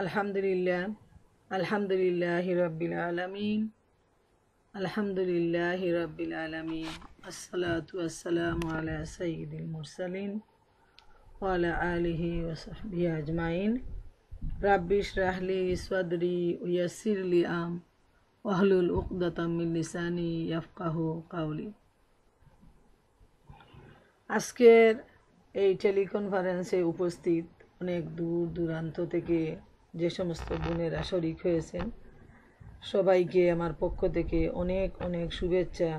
আলহামদুলিল্লাহ আলহামদুলিল্লাহি রাব্বিল আলামিন আলহামদুলিল্লাহি রাব্বিল আলামিন আসসালাতু ওয়াসসালামু আলা সাইয়্যিদিল মুরসালিন ওয়া আলা আলিহি ওয়া সাহবিহি আজমাইন রাব্বি ইশরাহ লি সাদরি ওয়া ইয়াসসির লি ওয়াহলুল উকদাতাম মিন লিসানি ইয়াফকাহু কাওলি। আজকের এই টেলিকনফারেন্সে উপস্থিত অনেক দূর দূরান্ত থেকে যে সমস্ত বোনেরা শরিক হয়েছেন সবাইকে আমার পক্ষ থেকে অনেক অনেক শুভেচ্ছা।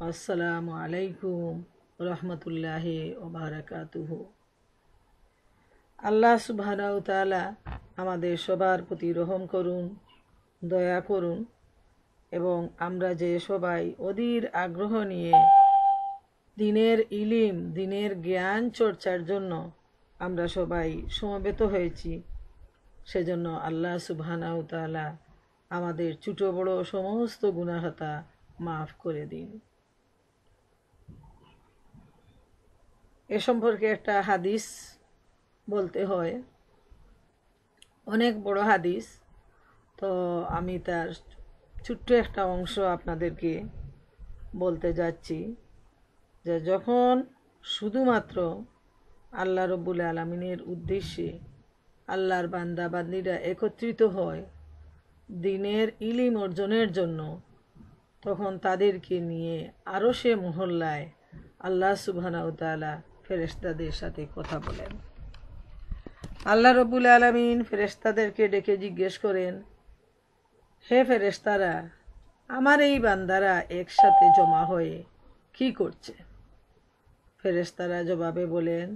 আসসালামু আলাইকুম রহমতুল্লাহি ওয়া বারাকাতুহু। আল্লাহ সুবহানাহু ওয়া তাআলা আমাদের সবার প্রতি রহম করুন, দয়া করুন এবং আমরা যে সবাই অধীর আগ্রহ নিয়ে দিনের ইলিম, দিনের জ্ঞান চর্চার জন্য আমরা সবাই সমবেত হয়েছি, সেজন্য আল্লাহ সুবহানাহু ওয়া তাআলা আমাদের ছোট বড় সমস্ত গুনাহতা মাফ করে দিন। এ সম্পর্কে একটা হাদিস বলতে হয়, অনেক বড় হাদিস, তো আমি তার ছোট্ট একটা অংশ আপনাদেরকে বলতে যাচ্ছি যে যখন শুধুমাত্র আল্লাহ রব্বুল আলামিনের উদ্দেশ্যে আল্লাহর বান্দা বান্দীরা একত্রিত হয় দিনের ইলিম অর্জনের জন্য, তখন তাদেরকে নিয়ে আরশে মহল্লায় আল্লাহ সুবহানাহু ওয়া তাআলা ফেরেশতাদের সাথে কথা বলেন। আল্লাহ রব্বুল আলামিন ফেরেশতাদেরকে ডেকে জিজ্ঞেস করেন, হে ফেরেশতারা, আমার এই বান্দারা একসাথে জমা হয়ে কি করছে? ফেরেশতারা জবাবে বলেন,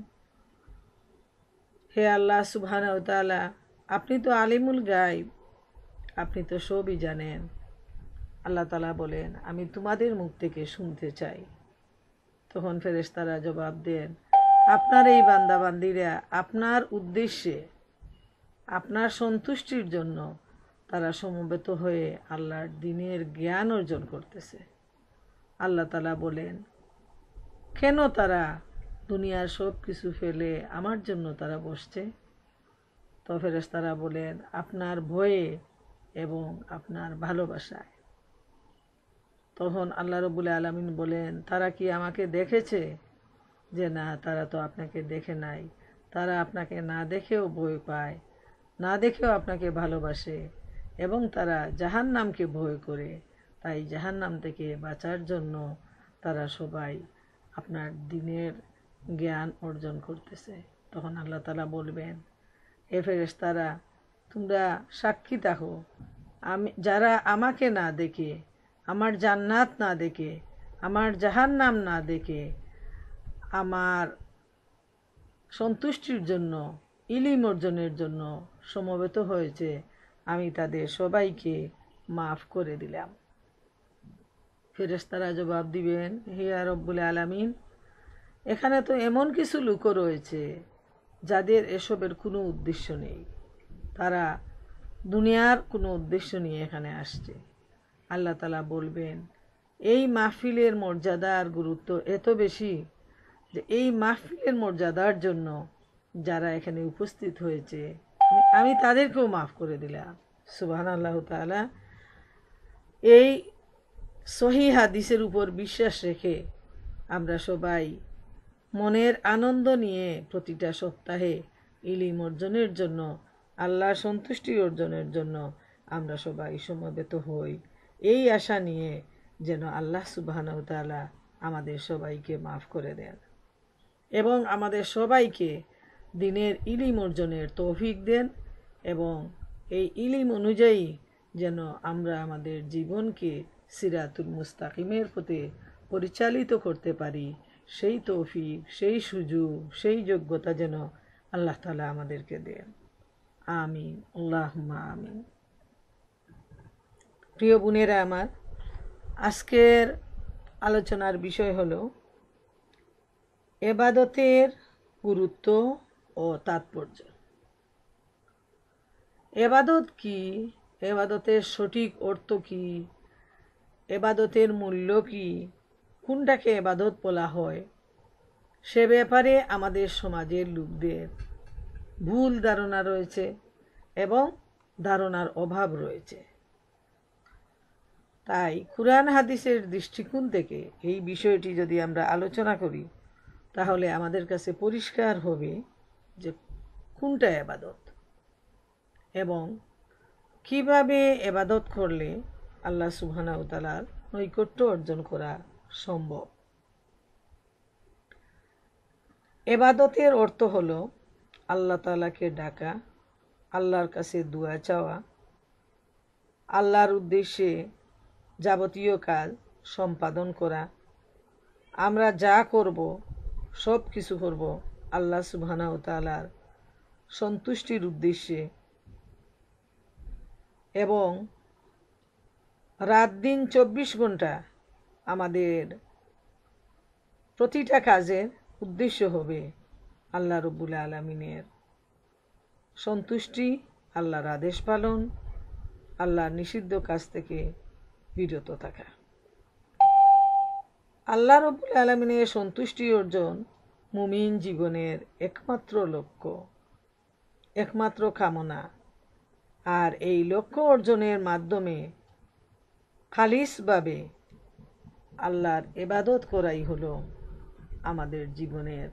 হে আল্লাহ সুবহানাহু ওয়া তাআলা, আপনি তো আলিমুল গায়ব, আপনি তো সবই জানেন। আল্লাহ তাআলা বলেন, আমি তোমাদের মুখ থেকে শুনতে চাই। তখন ফেরেশতারা জবাব দেন, আপনার এই বান্দা বান্দীরা আপনার উদ্দেশ্যে, আপনার সন্তুষ্টির জন্য তারা সমবেত হয়ে আল্লাহর দ্বীনের জ্ঞান অর্জন করতেছে। আল্লাহ তাআলা বলেন, কেন তারা দুনিয়ার সব কিছু ফেলে আমার জন্য তারা বসছে? তো ফেরেশতারা বলেন, আপনার ভয়ে এবং আপনার ভালোবাসায়। তখন আল্লাহ রব্বুল আলামিন বলেন, তারা কি আমাকে দেখেছে? যে না, তারা তো আপনাকে দেখে নাই। তারা আপনাকে না দেখেও ভয় পায়, না দেখেও আপনাকে ভালোবাসে এবং তারা জাহান্নামকে ভয় করে। তাই জাহান্নাম থেকে বাঁচার জন্য তারা সবাই আপনার দ্বীনের জ্ঞান অর্জন করতেছে। তখন আল্লাহ তাআলা বলবেন, হে ফেরেশতারা, তোমরা সাক্ষী থাকো, যারা আমাকে না দেখে, আমার জান্নাত না দেখে, আমার জাহান্নাম না দেখে আমার সন্তুষ্টির জন্য, ইলিম অর্জনের জন্য সমবেত হয়েছে, আমি তাদের সবাইকে মাফ করে দিলাম। ফেরেশতারা জবাব দিবেন, হে রব্বুল আলামিন, এখানে তো এমন কিছু লোকও রয়েছে যাদের এসবের কোনো উদ্দেশ্য নেই, তারা দুনিয়ার কোনো উদ্দেশ্য নিয়ে এখানে আসছে। আল্লাহ তাআলা বলবেন, এই মাহফিলের মর্যাদা আর গুরুত্ব এত বেশি যে এই মাহফিলের মর্যাদার জন্য যারা এখানে উপস্থিত হয়েছে আমি তাদেরকেও মাফ করে দিলাম। সুবহানাল্লাহু তাআলা। এই সহিহ হাদিসের উপর বিশ্বাস রেখে আমরা সবাই মনের আনন্দ নিয়ে প্রতিটা সপ্তাহে ইলম অর্জনের জন্য, আল্লাহর সন্তুষ্টি অর্জনের জন্য আমরা সবাই সমবেত হই, এই আশা নিয়ে যেন আল্লাহ সুবহানাহু ওয়া তাআলা আমাদের সবাইকে মাফ করে দেন এবং আমাদের সবাইকে দ্বীনের ইলম অর্জনের তৌফিক দেন এবং এই ইলম অনুযায়ী যেন আমরা আমাদের জীবনকে সিরাতুল মুস্তাকিমের পথে পরিচালিত করতে পারি, সেই তৌফিক, সেই সুযোগ, সেই যোগ্যতা যেন আল্লাহ তাআলা আমাদেরকে দেন। আমিন, আল্লাহুম্মা আমিন। প্রিয় বোনেরা আমার, আজকের আলোচনার বিষয় হলো এবাদতের গুরুত্ব ও তাৎপর্য। এবাদত কি? এবাদতের সঠিক অর্থ কি? এবাদতের মূল্য কি? কোনটাকে এবাদত বলা হয়? সে ব্যাপারে আমাদের সমাজের লোকদের ভুল ধারণা রয়েছে এবং ধারণার অভাব রয়েছে। তাই কুরআন হাদিসের দৃষ্টিকোণ থেকে এই বিষয়টি যদি আমরা আলোচনা করি তাহলে আমাদের কাছে পরিষ্কার হবে যে কোনটা ইবাদত এবং কিভাবে ইবাদত করলে আল্লাহ সুবহানাহু ওয়া তাআলার নৈকট্য অর্জন করা সম্ভব। ইবাদতের অর্থ হলো আল্লাহ তাআলাকে ডাকা, আল্লাহর কাছে দোয়া চাওয়া, আল্লাহর উদ্দেশ্যে যাবতীয় কাজ সম্পাদন করা। আমরা যা করব সব কিছু করব আল্লাহ সুবহানাহু ওয়া তাআলার সন্তুষ্টির উদ্দেশ্যে এবং রাত দিন 24 ঘন্টা আমাদের প্রতিটা কাজের উদ্দেশ্য হবে আল্লাহ রব্বুল আলামিনের সন্তুষ্টি, আল্লাহর আদেশ পালন, আল্লাহর নিষিদ্ধ কাজ থেকে বিরত থাকা। আল্লাহ রব্বুল আলামিনের সন্তুষ্টি অর্জন মুমিন জীবনের একমাত্র লক্ষ্য, একমাত্র কামনা। আর এই লক্ষ্য অর্জনের মাধ্যমে খালিসভাবে আল্লাহর ইবাদত করাই হলো আমাদের জীবনের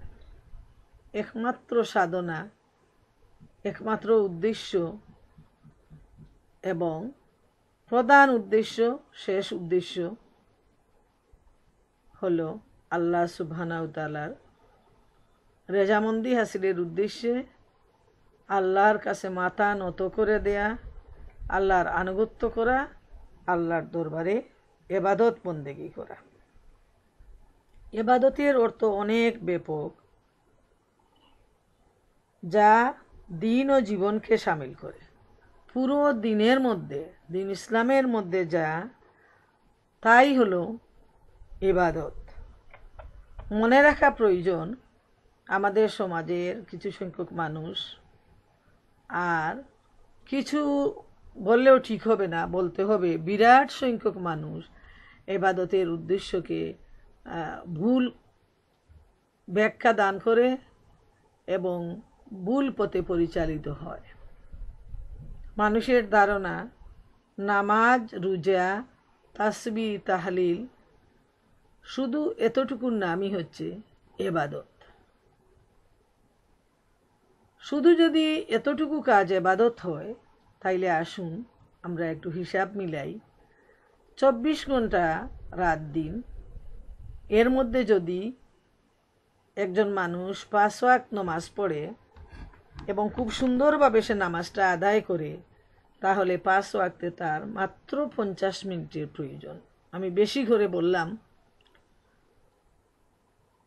একমাত্র সাধনা, একমাত্র উদ্দেশ্য এবং প্রধান উদ্দেশ্য, শেষ উদ্দেশ্য হলো আল্লাহ সুবহানাহু ওয়া তাআলার রেজামন্দি হাসিলের উদ্দেশ্যে আল্লাহর কাছে মাথা নত করে দেয়া, আল্লাহর আনুগত্য করা, আল্লাহর দরবারে ইবাদত বন্দেগী করা। ইবাদতের অর্থ অনেক ব্যাপক, যা দিন ও জীবনকে শামিল করে। পুরো দিনের মধ্যে, দিন ইসলামের মধ্যে যা, তাই হলো ইবাদত। মনে রাখা প্রয়োজন আমাদের সমাজের কিছু সংখ্যক মানুষ, আর কিছু বললেও ঠিক হবে না, বলতে হবে বিরাট সংখ্যক মানুষ ইবাদতের উদ্দেশ্যকে ভুল ব্যাখ্যা দান করে এবং ভুল পথে পরিচালিত হয়। মানুষের ধারণা নামাজ, রোজা, তাসবিহ, তাহলিল শুধু এতটুকুর নামই হচ্ছে ইবাদত। শুধু যদি এতটুকু কাজ ইবাদত হয় তাইলে আসুন আমরা একটু হিসাব মিলাই। 24 ঘন্টা রাত দিন, এর মধ্যে যদি একজন মানুষ 5 ওয়াক্ত নামাজ পড়ে এবং খুব সুন্দরভাবে সে নামাজটা আদায় করে, তাহলে 5 ওয়াক্তে তার মাত্র 50 মিনিটের প্রয়োজন। আমি বেশি করে বললাম,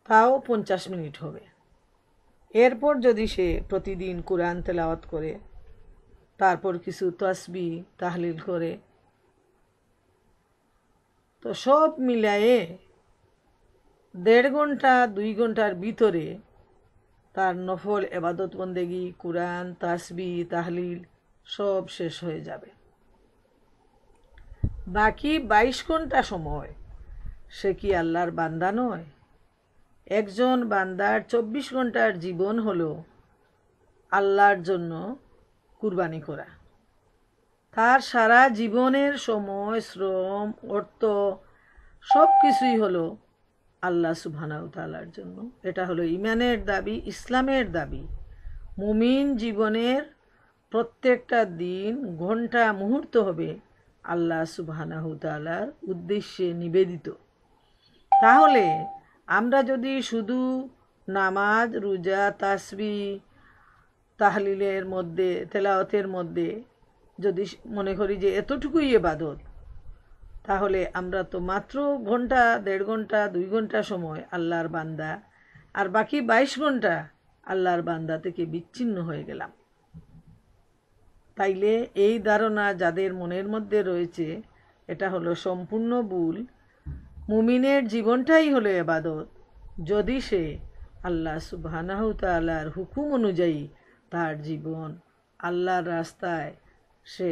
তাও 50 মিনিট হবে। এরপর যদি সে প্রতিদিন কুরআন তেলাওয়াত করে, তারপর কিছু তাসবিহ তাহলিল করে, তো সব মিলায়ে 1.5 ঘন্টা 2 ঘন্টার ভিতরে তার নফল ইবাদত বন্দেগী, কুরআন, তাসবিহ, তাহলিল সব শেষ হয়ে যাবে। বাকি 22 ঘন্টা সময় সে কি আল্লাহর বান্দা নয়? একজন বান্দার 24 ঘন্টার জীবন হলো আল্লাহর জন্য কুরবানি করা। তার সারা জীবনের সময়, শ্রম, অর্থ সব কিছুই হলো আল্লাহ সুবহানাহু ওয়া তাআলার জন্য। এটা হলো ঈমানের দাবি, ইসলামের দাবি। মুমিন জীবনের প্রত্যেকটা দিন, ঘন্টা, মুহূর্ত হবে আল্লাহ সুবহানাহু ওয়া তাআলার উদ্দেশ্যে নিবেদিত। তাহলে আমরা যদি শুধু নামাজ, রোজা, তাসবিহ, তাহলিলের মধ্যে, তেলাওয়াতের মধ্যে যদি মনে করি যে এতটুকুই ইবাদত, তাহলে আমরা তো মাত্র ঘন্টা, 1.5 ঘন্টা 2 ঘন্টা সময় আল্লাহর বান্দা, আর বাকি 22 ঘন্টা আল্লাহর বান্দা থেকে বিচ্ছিন্ন হয়ে গেলাম। তাইলে এই ধারণা যাদের মনের মধ্যে রয়েছে, এটা হলো সম্পূর্ণ ভুল। মুমিনের জীবনটাই হলো ইবাদত, যদি সে আল্লাহ সুবহানাহু ওয়া তাআলার হুকুম অনুযায়ী তার জীবন আল্লাহর রাস্তায় সে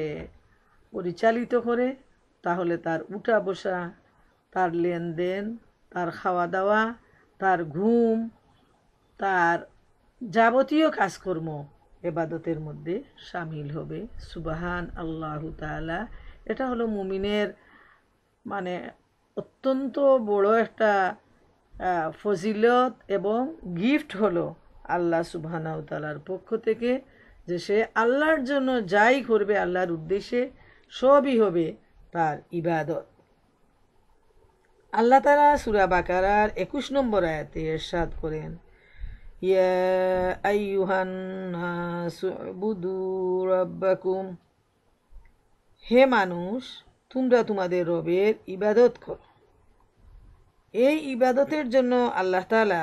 পরিচালিত করে, তাহলে তার উঠা বসা, তার লেনদেন, তার খাওয়া দাওয়া, তার ঘুম, তার যাবতীয় কাজকর্ম এবাদতের মধ্যে শামিল হবে। সুবহান আল্লাহু তাআলা, এটা হলো মুমিনের মানে অত্যন্ত বড় একটা ফজিলত এবং গিফট হলো আল্লাহ সুবহানাহু তাআলার পক্ষ থেকে, যে সে আল্লাহর জন্য যাই করবে, আল্লাহর উদ্দেশ্যে, সবই হবে তার ইবাদত। আল্লাহ তাআলা সূরা বাকারার 21 নম্বর আয়াতে ইরশাদ করেন, ইয়া আইয়ুহান নাসু উবুদু রাব্বাকুম, হে মানুষ, তোমরা তোমাদের রবের ইবাদত করো। এই ইবাদতের জন্য আল্লাহ তাআলা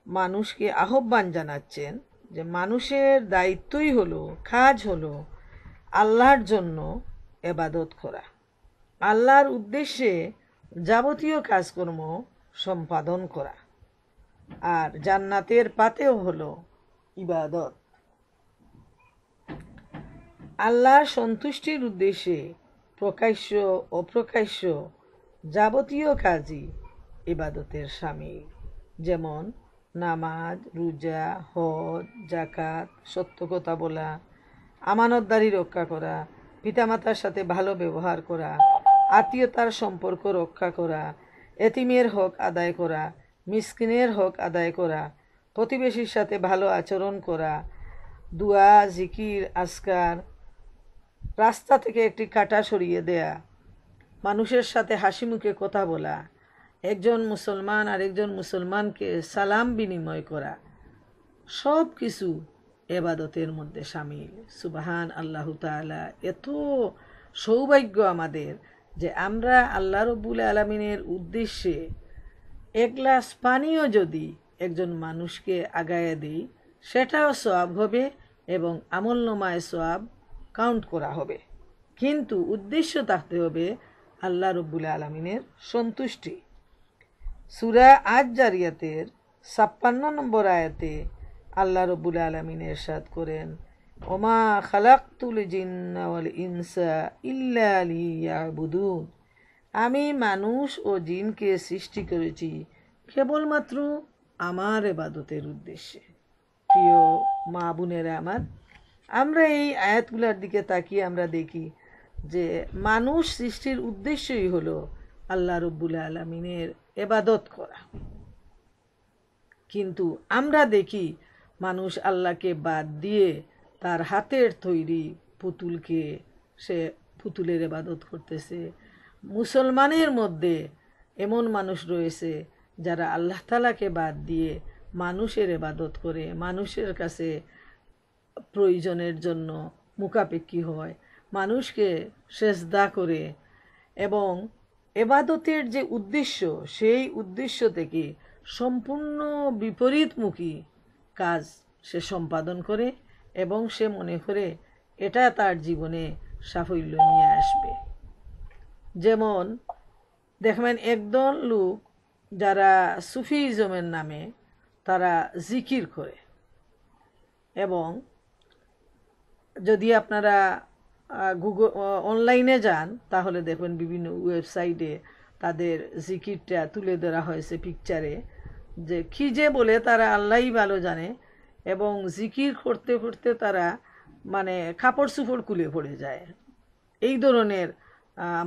মানুষকে আহ্বান জানাচ্ছেন যে মানুষের দায়িত্বই হলো, কাজ হলো আল্লাহর জন্য ইবাদত করা, আল্লাহর উদ্দেশ্যে যাবতীয় কাজকর্ম সম্পাদন করা। আর জান্নাতের পাতেও হলো ইবাদত। আল্লাহর সন্তুষ্টির উদ্দেশ্যে প্রকাশ্য অপ্রকাশ্য যাবতীয় কাজই ইবাদতের শামিল, যেমন নামাজ, রোজা, হজ, যাকাত, সত্য কথা বলা, আমানতদারি রক্ষা করা, পিতামাতার সাথে ভালো ব্যবহার করা, আত্মীয়তার সম্পর্ক রক্ষা করা, এতিমের হক আদায় করা, মিসকিনের হক আদায় করা, প্রতিবেশীর সাথে ভালো আচরণ করা, দুয়া, জিকির, আজকার, রাস্তা থেকে একটি কাঁটা সরিয়ে দেয়া, মানুষের সাথে হাসি মুখে কথা বলা, একজন মুসলমান আরেকজন মুসলমানকে সালাম বিনিময় করা, সব কিছু এবাদতের মধ্যে শামিল। সুবহান আল্লাহু তাআলা, এত সৌভাগ্য আমাদের যে আমরা আল্লাহ রাব্বুল আলামিনের উদ্দেশ্যে এক গ্লাস পানিও যদি একজন মানুষকে আগায় দিই, সেটাও সওয়াব হবে এবং আমলনামায় সওয়াব কাউন্ট করা হবে। কিন্তু উদ্দেশ্য থাকতে হবে আল্লাহ রাব্বুল আলামিনের সন্তুষ্টি। সূরা আজ-জারিয়াতের 56 নম্বর আয়াতে আল্লাহ রাব্বুল আলামিন ইরশাদ করেন, ওমা খালাকতুল জিন্না ওয়াল ইনসা ইল্লা লিয়াবুদুন, আমি মানুষ ও জিনকে সৃষ্টি করেছি কেবলমাত্র আমার ইবাদতের উদ্দেশ্যে। প্রিয় মা বোনেরা আমার, আমরা এই আয়াতগুলোর দিকে তাকিয়ে আমরা দেখি যে মানুষ সৃষ্টির উদ্দেশ্যই হলো আল্লাহ রাব্বুল আলামিনের ইবাদত করা। কিন্তু আমরা দেখি মানুষ আল্লাহকে বাদ দিয়ে তার হাতের তৈরি পুতুলকে সে পুতুলের ইবাদত করতেছে। মুসলমানের মধ্যে এমন মানুষ রয়েছে যারা আল্লাহ তাআলাকে বাদ দিয়ে মানুষের ইবাদত করে, মানুষের কাছে প্রয়োজনের জন্য মুখাপেক্ষী হয়, মানুষকে সেজদা করে এবং ইবাদতের যে উদ্দেশ্য, সেই উদ্দেশ্য থেকে সম্পূর্ণ বিপরীতমুখী কাজ সে সম্পাদন করে এবং সে মনে করে এটা তার জীবনে সাফল্য নিয়ে আসবে। যেমন দেখবেন একদল লোক যারা সুফিজমের নামে তারা জিকির করে, এবং যদি আপনারা গুগল অনলাইনে যান তাহলে দেখবেন বিভিন্ন ওয়েবসাইটে তাদের জিকিরটা তুলে ধরা হয়েছে পিকচারে, যে কী যে বলে তারা আল্লাহই ভালো জানে, এবং জিকির করতে করতে তারা মানে কাপড় চোপড় খুলে পড়ে যায়, এই ধরনের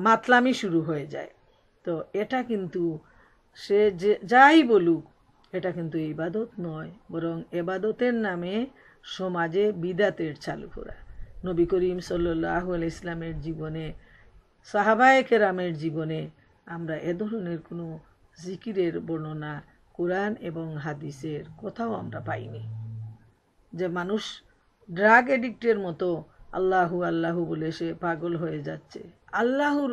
মাতলামি শুরু হয়ে যায়। তো এটা কিন্তু সে যে যাই বলুক, এটা কিন্তু ইবাদত নয়, বরং ইবাদতের নামে সমাজে বিদাতের চালু করা। নবী করিম সাল্লাল্লাহু আলাইহি ইসলামের জীবনে, সাহাবায়ে কেরামের জীবনে আমরা এ ধরনের কোনো জিকিরের বর্ণনা কোরআন এবং হাদিসের কোথাও আমরা পাইনি। যে মানুষ ড্রাগ এডিক্টের মতো আল্লাহু আল্লাহু বলে সে পাগল হয়ে যাচ্ছে, আল্লাহর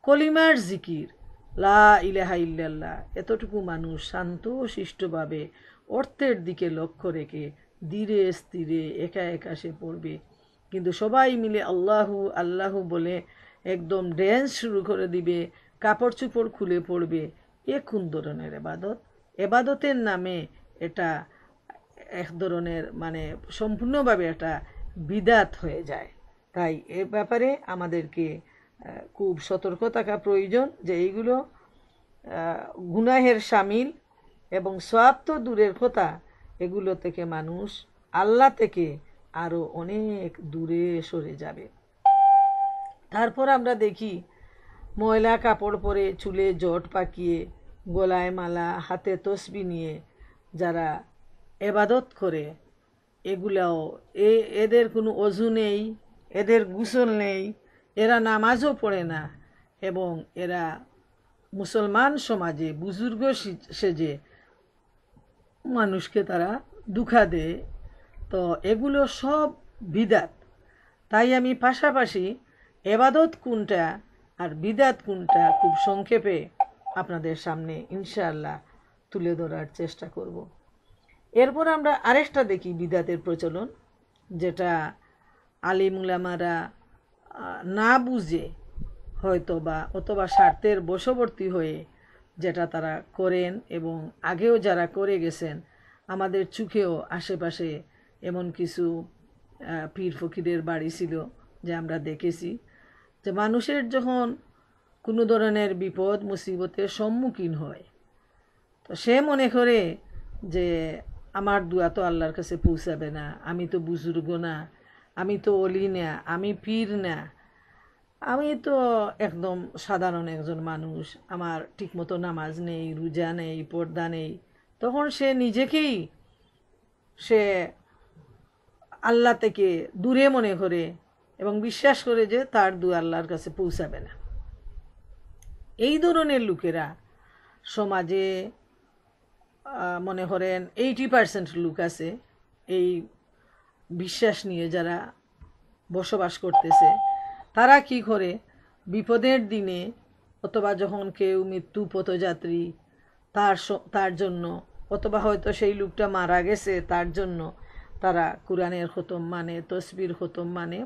কলিমার জিকির লা ইলাহা ইল্লাল্লাহ, এতটুকু মানুষ শান্ত শিষ্টভাবে অর্থের দিকে লক্ষ্য রেখে ধীরে স্থিরে একা একা সে পড়বে। কিন্তু সবাই মিলে আল্লাহু আল্লাহু বলে একদম ড্যান্স শুরু করে দিবে, কাপড় চোপড় খুলে পড়বে। এ কোন ধরনের ইবাদত? ইবাদতের নামে এটা এক ধরনের মানে সম্পূর্ণভাবে একটা বিদাত হয়ে যায়। তাই এ ব্যাপারে আমাদেরকে খুব সতর্ক থাকা প্রয়োজন যে এইগুলো গুনাহের শামিল, এবং সওয়াব তো দূরের কথা, এগুলো থেকে মানুষ আল্লাহ থেকে আরও অনেক দূরে সরে যাবে। তারপর আমরা দেখি ময়লা কাপড় পরে চুলে জট পাকিয়ে গলায় মালা হাতে তসবি নিয়ে যারা এবাদত করে, এগুলাও এদের কোনো অজু নেই, এদের গোসল নেই, এরা নামাজও পড়ে না, এবং এরা মুসলমান সমাজে বুজুর্গ সেজে মানুষকে তারা দুঃখা দেয়। তো এগুলো সব বিদাত। তাই আমি পাশাপাশি এবাদত কোনটা আর বিদাত কোনটা খুব সংক্ষেপে আপনাদের সামনে ইনশাআল্লাহ তুলে ধরার চেষ্টা করব। এরপর আমরা আরেকটা দেখি বিদাতের প্রচলন, যেটা আলিম উলামারা না বুঝে হয়তোবা অথবা স্বার্থের বশবর্তী হয়ে যেটা তারা করেন, এবং আগেও যারা করে গেছেন আমাদের চোখেও আশেপাশে এমন কিছু পীর ফকিরের বাড়ি ছিল যে আমরা দেখেছি যে মানুষের যখন কোনো ধরনের বিপদ মুসিবতের সম্মুখীন হয়, তো সে মনে করে যে আমার দোয়া তো আল্লাহর কাছে পৌঁছাবে না, আমি তো বুজুর্গ না, আমি তো অলি না, আমি পীর না, আমি তো একদম সাধারণ একজন মানুষ, আমার ঠিকমতো নামাজ নেই, রোজা নেই, পর্দা নেই। তখন সে নিজেকেই সে আল্লাহ থেকে দূরে মনে করে এবং বিশ্বাস করে যে তার দোয়া আল্লাহর কাছে পৌঁছাবে না। এই ধরনের লোকেরা সমাজে মনে করেন 80% লোক আছে এই বিশ্বাস নিয়ে যারা বসবাস করতেছে। তারা কি করে বিপদের দিনে অথবা যখন কেউ মৃত্যু পথযাত্রী তার জন্য, অথবা হয়তো সেই লোকটা মারা গেছে তার জন্য তারা কোরআনের খতম মানে, তসবির খতম মানে,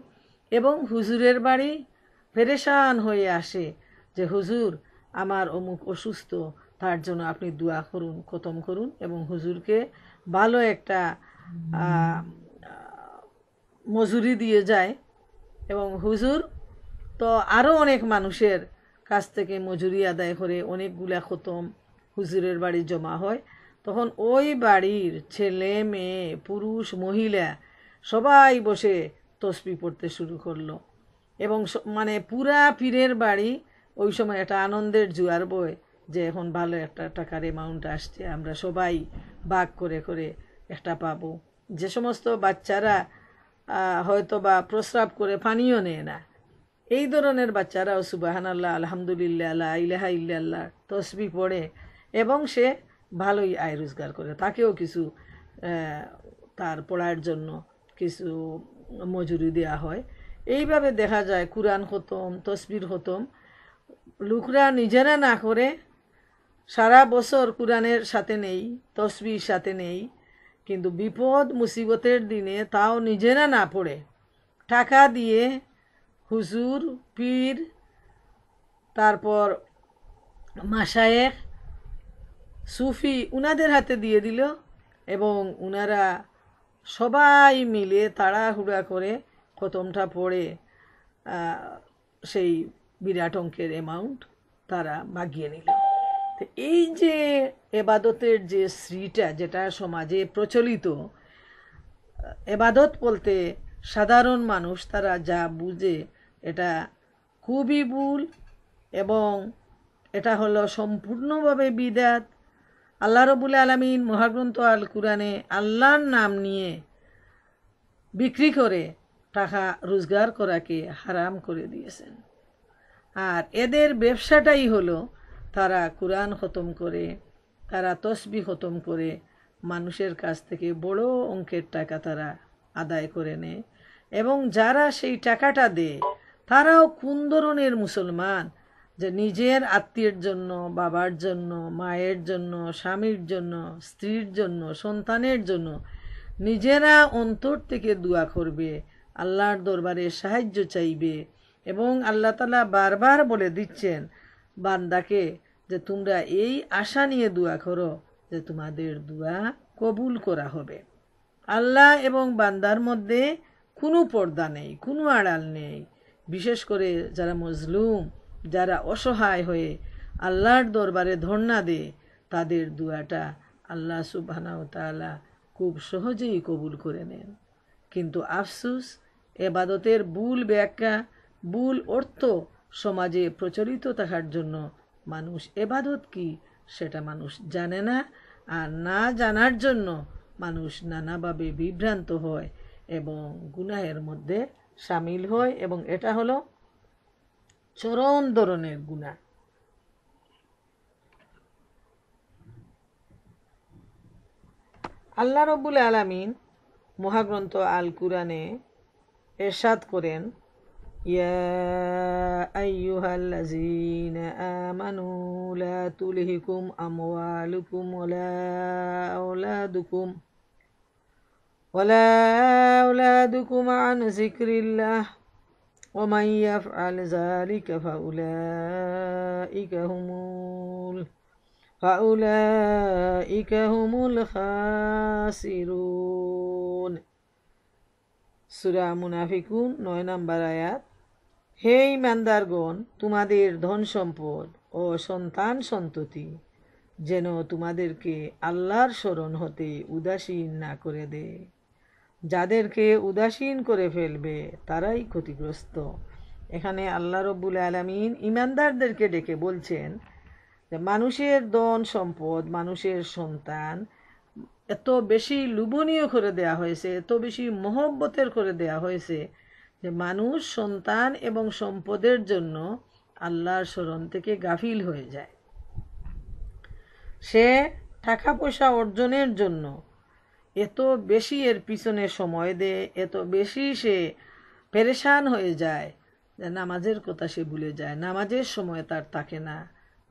এবং হুজুরের বাড়ি পেরেশান হয়ে আসে যে হুজুর আমার অমুক অসুস্থ, তার জন্য আপনি দোয়া করুন, খতম করুন, এবং হুজুরকে ভালো একটা মজুরি দিয়ে যায়, এবং হুজুর তো আরও অনেক মানুষের কাছ থেকে মজুরি আদায় করে অনেকগুলা খতম হুজুরের বাড়ি জমা হয়। তখন ওই বাড়ির ছেলে মেয়ে পুরুষ মহিলা সবাই বসে তসবিহ পড়তে শুরু করলো, এবং মানে পুরা পীরের বাড়ি ওই সময় একটা আনন্দের জোয়ার বয় যে এখন ভালো একটা টাকার অ্যামাউন্ট আসছে, আমরা সবাই ভাগ করে করে একটা পাবো। যে সমস্ত বাচ্চারা হয়তো বা প্রস্রাব করে পানিও নেয় না, এই ধরনের বাচ্চারাও সুবহানাল্লাহ, আলহামদুলিল্লাহ, লা ইলাহা ইল্লাল্লাহ তসবিহ পড়ে, এবং সে ভালোই আয় রোজগার করে, তাকেও কিছু তার পড়ার জন্য কিছু মজুরি দেওয়া হয়। এইভাবে দেখা যায় কুরআন খতম, তসবির খতম লোকরা নিজেরা না করে সারা বছর কুরআনের সাথে নেই, তসবির সাথে নেই, কিন্তু বিপদ মুসিবতের দিনে তাও নিজেরা না পড়ে টাকা দিয়ে হুজুর, পীর, তারপর মাশায়েখ, সুফি উনাদের হাতে দিয়ে দিল, এবং উনারা সবাই মিলে তাড়াহুড়া করে খতমটা পড়ে সেই বিরাট অঙ্কের অ্যামাউন্ট তারা বাগিয়ে নিল। তো এই যে এবাদতের যে শ্রীটা যেটা সমাজে প্রচলিত, এবাদত বলতে সাধারণ মানুষ তারা যা বুঝে এটা খুবই ভুল, এবং এটা হলো সম্পূর্ণভাবে বিদাত। আল্লাহ রাব্বুল আলামিন মহাগ্রন্থ আল কুরআনে আল্লাহর নাম নিয়ে বিক্রি করে টাকা রোজগার করাকে হারাম করে দিয়েছেন। আর এদের ব্যবসাটাই হলো তারা কুরআন খতম করে, তারা তসবিহ খতম করে মানুষের কাছ থেকে বড় অঙ্কের টাকা তারা আদায় করে নেয়, এবং যারা সেই টাকাটা দেয় তারাও কোন ধরনের মুসলমান যে নিজের আত্মীয়ের জন্য, বাবার জন্য, মায়ের জন্য, স্বামীর জন্য, স্ত্রীর জন্য, সন্তানের জন্য নিজেরা অন্তর থেকে দোয়া করবে, আল্লাহর দরবারে সাহায্য চাইবে, এবং আল্লাহ তাআলা বারবার বলে দিচ্ছেন বান্দাকে যে তোমরা এই আশা নিয়ে দোয়া করো যে তোমাদের দোয়া কবুল করা হবে। আল্লাহ এবং বান্দার মধ্যে কোনো পর্দা নেই, কোনো আড়াল নেই। বিশেষ করে যারা মজলুম, যারা অসহায় হয়ে আল্লাহর দরবারে ধর্ণা দেয়, তাদের দোয়াটা আল্লাহ সুবহানাহু ওয়া তাআলা খুব সহজেই কবুল করে নেন। কিন্তু আফসুস, এবাদতের ভুল ব্যাখ্যা, ভুল অর্থ সমাজে প্রচলিত থাকার জন্য মানুষ এবাদত কি সেটা মানুষ জানে না, আর না জানার জন্য মানুষ নানাভাবে বিভ্রান্ত হয় এবং গুনাহের মধ্যে সামিল হয়, এবং এটা হলো চরম ধরনের গুনাহ। আল্লাহ রব্বুল আলামিন মহাগ্রন্থ আল কুরআনে ইরশাদ করেন, ইয়া আইয়ুহাল্লাযীনা আমানু লা তুলহিকুম আমওয়ালুকুম ওয়ালা আওলাদুকুম আন যিকরিল্লাহ ওয়া মান ইয়াফআল যালিকা ফাউলাইকা হুমুল খাসিরুন। সূরা মুনাফিকুন 9 নম্বর আয়াত। হে ঈমানদারগণ, তোমাদের ধন সম্পদ ও সন্তান সন্ততি যেন তোমাদেরকে আল্লাহর স্মরণ হতে উদাসীন না করে দেয়। যাদেরকে উদাসীন করে ফেলবে তারাই ক্ষতিগ্রস্ত। এখানে আল্লাহ রব্বুল আলামিন ঈমানদারদেরকে ডেকে বলছেন যে মানুষের ধন সম্পদ, মানুষের সন্তান এত বেশি লোভনীয় করে দেয়া হয়েছে, এত বেশি মহব্বতের করে দেয়া হয়েছে যে মানুষ সন্তান এবং সম্পদের জন্য আল্লাহর স্মরণ থেকে গাফিল হয়ে যায়। সে টাকা পয়সা অর্জনের জন্য এত বেশি এর পিছনে সময় দেয়, এত বেশি সে পেরেশান হয়ে যায় যে নামাজের কথা সে ভুলে যায়। নামাজের সময় তার থাকে না,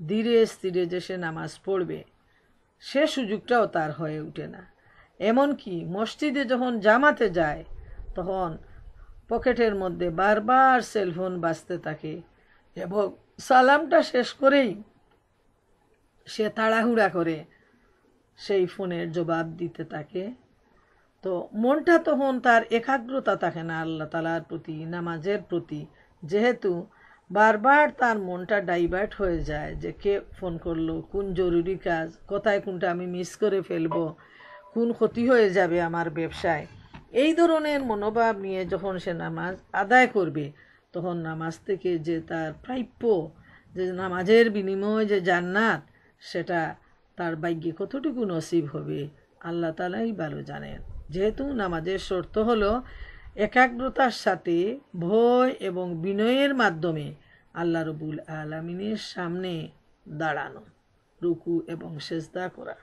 ধীরে স্থিরে যে সে নামাজ পড়বে সে সুযোগটাও তার হয়ে ওঠে না। এমনকি মসজিদে যখন জামাতে যায় তখন পকেটের মধ্যে বারবার সেলফোন বাজতে থাকে এবং সালামটা শেষ করেই সে তাড়াহুড়া করে সেই ফোনের জবাব দিতে থাকে। তো মনটা তখন তার একাগ্রতা থাকে না আল্লাহ তাআলার প্রতি, নামাজের প্রতি, যেহেতু বারবার তার মনটা ডাইভার্ট হয়ে যায় যে কে ফোন করলো, কোন জরুরি কাজ, কোথায় কোনটা আমি মিস করে ফেলবো, কোন ক্ষতি হয়ে যাবে আমার ব্যবসায়। এই ধরনের মনোভাব নিয়ে যখন সে নামাজ আদায় করবে তখন নামাজ থেকে যে তার প্রাপ্য, যে নামাজের বিনিময়ে যে জান্নাত, সেটা তার ভাগ্যে কতটুকু নসিব হবে আল্লাহ তাআলাই ভালো জানেন। যেহেতু নামাজের শর্ত হলো একাগ্রতার সাথে ভয় এবং বিনয়ের মাধ্যমে আল্লাহ রব্বুল আলামিনের সামনে দাঁড়ানো, রুকু এবং সেজদা করা।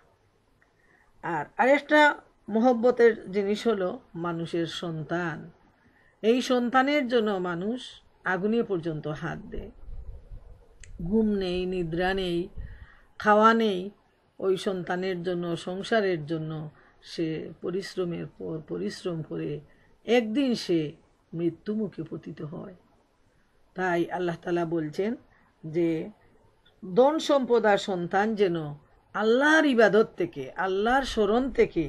আর আরেকটা মহব্বতের জিনিস হলো মানুষের সন্তান। এই সন্তানের জন্য মানুষ আগুনে পর্যন্ত হাত দেয়। ঘুম নেই, নিদ্রা নেই, খাওয়া নেই, ওই সন্তানের জন্য, সংসারের জন্য সে পরিশ্রমের পর পরিশ্রম করে একদিন সে মৃত্যুমুখে পতিত হয়। তাই আল্লাহ তাআলা বলছেন যে ধন সম্পদ আর সন্তান যেন আল্লাহর ইবাদত থেকে, আল্লাহর স্মরণ থেকে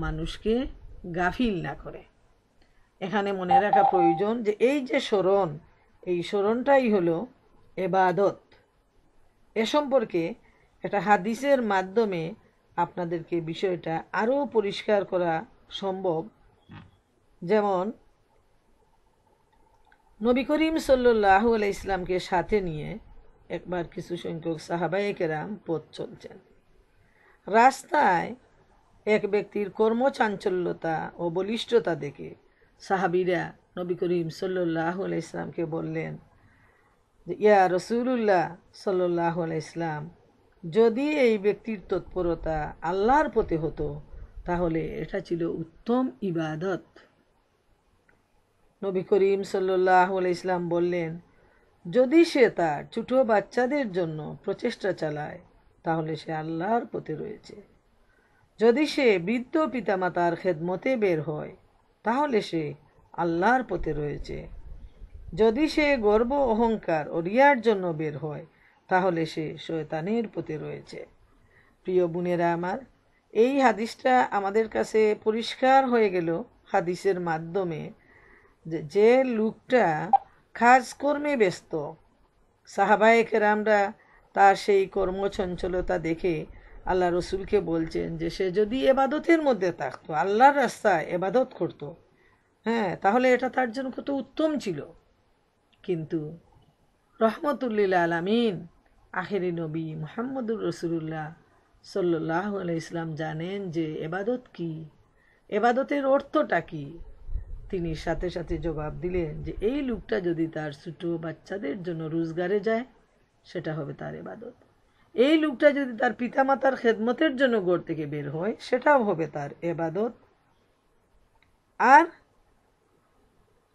মানুষকে গাফিল না করে। এখানে মনে রাখা প্রয়োজন যে এই যে স্মরণ, এই স্মরণটাই হলো ইবাদত। এ সম্পর্কে একটা হাদিসের মাধ্যমে আপনাদেরকে বিষয়টা আরও পরিষ্কার করা সম্ভব। যেমন নবী করিম সাল্লাল্লাহু আলাইহি ইসলামকে সাথে নিয়ে একবার কিছু সংখ্যক সাহাবায়ে কেরাম পথ চলছেন। রাস্তায় এক ব্যক্তির কর্মচাঞ্চল্যতা ও বলিষ্ঠতা দেখে সাহাবীরা নবী করিম সাল্লাল্লাহু আলাইহি ইসলামকে বললেন যে ইয়া রাসূলুল্লাহ সাল্লাল্লাহু আলাইহি ইসলাম, যদি এই ব্যক্তির তৎপরতা আল্লাহর পথে হতো তাহলে এটা ছিল উত্তম ইবাদত। নবী করিম সাল্লাল্লাহু আলাইহি ইসলাম বললেন, যদি সে তার ছোট বাচ্চাদের জন্য প্রচেষ্টা চালায় তাহলে সে আল্লাহর পথে রয়েছে। যদি সে বৃদ্ধ পিতামাতার খেদমতে বের হয় তাহলে সে আল্লাহর পথে রয়েছে। যদি সে গর্ব, অহংকার ও রিয়ার জন্য বের হয় তাহলে সে শয়তানের পথে রয়েছে। প্রিয় বোনেরা আমার, এই হাদিসটা আমাদের কাছে পরিষ্কার হয়ে গেল হাদিসের মাধ্যমে যে লোকটা কাজকর্মে ব্যস্ত, সাহাবায়ে কেরামরা তার সেই কর্মচঞ্চলতা দেখে আল্লাহ রসুলকে বলছেন যে সে যদি এবাদতের মধ্যে থাকতো, আল্লাহর রাস্তায় এবাদত করত, হ্যাঁ, তাহলে এটা তার জন্য কত উত্তম ছিল। কিন্তু রহমতুল্লিল আলামিন আখেরি নবী মুহাম্মদুর রসুল্লাহ সাল্লাল্লাহু আলাইহি ইসলাম জানেন যে এবাদত কি, এবাদতের অর্থটা কি। তিনি সাথে সাথে জবাব দিলেন যে এই লোকটা যদি তার ছোট বাচ্চাদের জন্য রোজগারে যায়, সেটা হবে তার এবাদত। এই লোকটা যদি তার পিতামাতার খেদমতের জন্য ঘর থেকে বের হয়, সেটাও হবে তার এবাদত। আর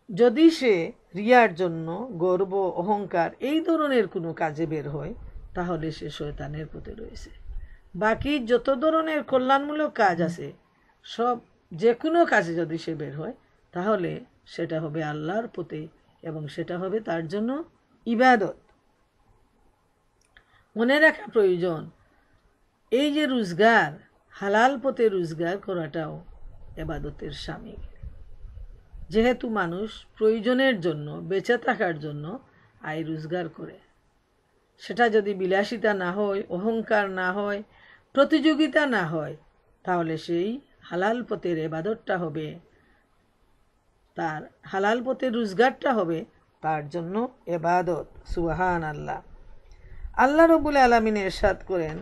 যদি সে রিয়ার জন্য, গর্ব, অহংকার এই ধরনের কোনো কাজে বের হয়, তাহলে সে শয়তানের পথে রয়েছে। বাকি যত ধরনের কল্যাণমূলক কাজ আছে, সব যে কোনো কাজে যদি সে বের হয়, তাহলে সেটা হবে আল্লাহর পথে এবং সেটা হবে তার জন্য ইবাদত। মনে রাখা প্রয়োজন, এই যে রোজগার, হালাল পথে রোজগার করাটাও এবাদতের শামিল। যেহেতু মানুষ প্রয়োজনের জন্য, বেঁচে থাকার জন্য আয় রোজগার করে, সেটা যদি বিলাসিতা না হয়, অহংকার না হয়, প্রতিযোগিতা না হয়, তাহলে সেই হালাল পথের এবাদতটা হবে, তার হালাল পথের রোজগারটা হবে তার জন্য এবাদত। সুবহান আল্লাহ। আল্লাহ রব্বুল আলামিন ইরশাদ করেন,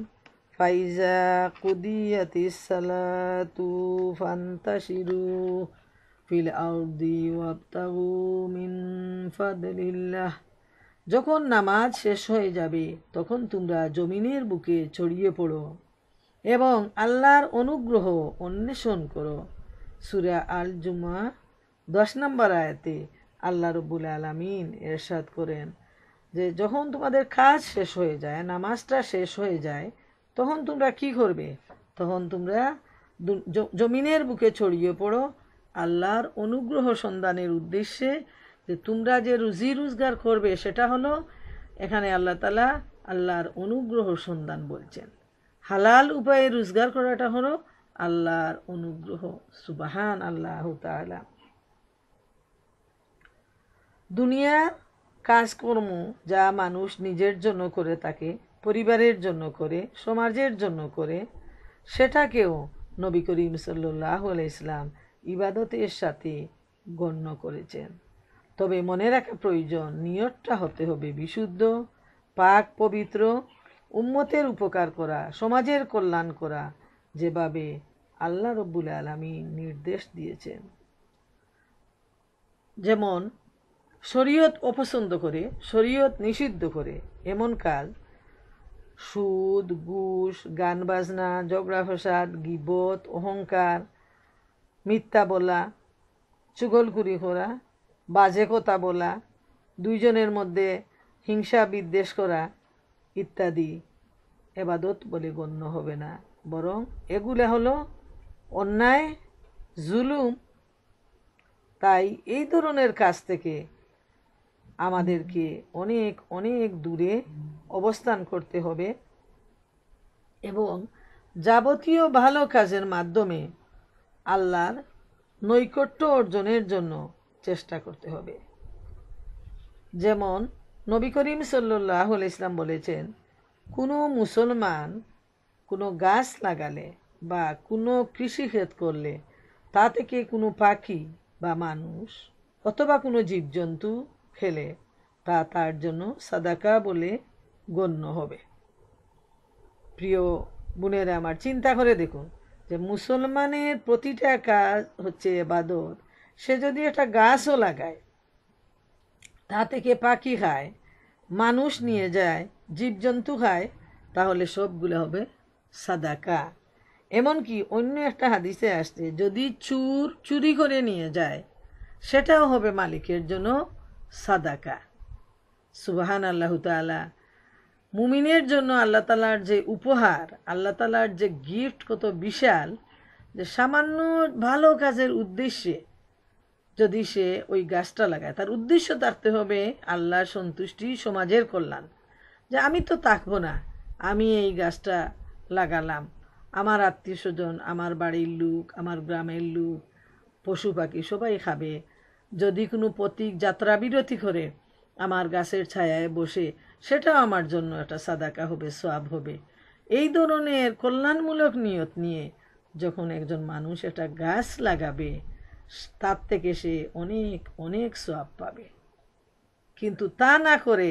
ফাইজা কুদিয়াতিস সালাতু ফান্তাশিরু ফিল আরদি ওয়াবতাগু মিন ফাদলিল্লাহ। যখন নামাজ শেষ হয়ে যাবে, তখন তোমরা জমিনের বুকে ছড়িয়ে পড়ো এবং আল্লাহর অনুগ্রহ অন্বেষণ করো। সূরা আল জুমা 10 নম্বর আয়াতে আল্লাহ রব্বুল আলামিন ইরশাদ করেন যে যখন তোমাদের কাজ শেষ হয়ে যায়, নামাজটা শেষ হয়ে যায়, তখন তোমরা কি করবে? তখন তোমরা জমিনের বুকে ছড়িয়ে পড়ো আল্লাহর অনুগ্রহ সন্ধানের উদ্দেশ্যে। যে তোমরা যে রুজি রোজগার করবে, সেটা হলো, এখানে আল্লাহ তাআলা আল্লাহর অনুগ্রহ সন্ধান বলছেন। হালাল উপায়ে রোজগার করাটা হলো আল্লাহর অনুগ্রহ। সুবহান আল্লাহ তাআলা। দুনিয়ার কাজকর্ম যা মানুষ নিজের জন্য করে থাকে, পরিবারের জন্য করে, সমাজের জন্য করে, সেটাকেও নবী করিম সাল্লাল্লাহু আলাইহি ইসলাম ইবাদতের সাথে গণ্য করেছেন। তবে মনে রাখা প্রয়োজন, নিয়তটা হতে হবে বিশুদ্ধ, পাক পবিত্র, উম্মতের উপকার করা, সমাজের কল্যাণ করা, যেভাবে আল্লাহ রব্বুল আলামিন নির্দেশ দিয়েছেন। যেমন শরীয়ত অপছন্দ করে, শরীয়ত নিষিদ্ধ করে এমন কাজ, সুদ, ঘুষ, গান বাজনা, ঝগড়া ফসাদ, গীবত, অহংকার, মিথ্যা বলা, চুগলখুরি করা, বাজে কথা বলা, দুইজনের মধ্যে হিংসা বিদ্বেষ করা ইত্যাদি এবাদত বলে গণ্য হবে না, বরং এগুলো হলো অন্যায়, জুলুম। তাই এই ধরনের কাজ থেকে আমাদেরকে অনেক অনেক দূরে অবস্থান করতে হবে এবং যাবতীয় ভালো কাজের মাধ্যমে আল্লাহর নৈকট্য অর্জনের জন্য চেষ্টা করতে হবে। যেমন নবী করিম সাল্লাল্লাহু আলাইহি ইসলাম বলেছেন, কোনো মুসলমান কোনো গাছ লাগালে বা কোনো কৃষিক্ষেত করলে তা থেকে কোনো পাখি বা মানুষ অথবা কোনো জীবজন্তু খেলে তা তার জন্য সাদাকা বলে গণ্য হবে। প্রিয় বোনেরা আমার, চিন্তা করে দেখুন যে মুসলমানের প্রতিটা কাজ হচ্ছে ইবাদত। সে যদি একটা গাছও লাগায়, তা থেকে পাখি খায়, মানুষ নিয়ে যায়, জীবজন্তু খায়, তাহলে সবগুলো হবে সাদাকা। এমনকি অন্য একটা হাদিসে আসছে, যদি চোর চুরি করে নিয়ে যায়, সেটাও হবে মালিকের জন্য সাদাকা। সুবহান আল্লাহ তাআলা। মুমিনের জন্য আল্লাহ তাআলার যে উপহার, আল্লাহ তাআলার যে গিফট কত বিশাল, যে সামান্য ভালো কাজের উদ্দেশ্যে যদি সে ওই গাছটা লাগায়, তার উদ্দেশ্য থাকতে হবে আল্লাহর সন্তুষ্টি, সমাজের কল্যাণ। যে আমি তো থাকবো না, আমি এই গাছটা লাগালাম, আমার আত্মীয় স্বজন, আমার বাড়ির লোক, আমার গ্রামের লোক, পশু পাখি সবাই খাবে। যদি কোনো পথিক যাত্রা বিরতি করে আমার গাছের ছায়ায় বসে, সেটাও আমার জন্য একটা সাদাকা হবে, সওয়াব হবে। এই ধরনের কল্যাণমূলক নিয়ত নিয়ে যখন একজন মানুষ একটা গাছ লাগাবে, তার থেকে সে অনেক অনেক সওয়াব পাবে। কিন্তু তা না করে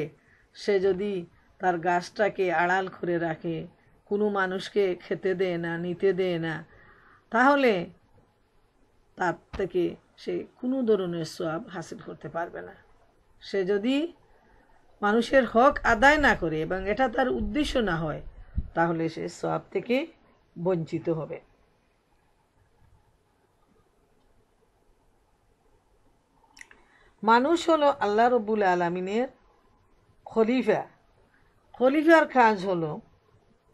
সে যদি তার গাছটাকে আড়াল করে রাখে, কোনো মানুষকে খেতে দেয় না, নিতে দেয় না, তাহলে তার থেকে সে কোনো ধরনের সওয়াব হাসিল করতে পারবে না। সে যদি মানুষের হক আদায় না করে এবং এটা তার উদ্দেশ্য না হয়, তাহলে সে সওয়াব থেকে বঞ্চিত হবে। মানুষ হলো আল্লাহ রব্বুল আলামিনের খলিফা। খলিফার কাজ হলো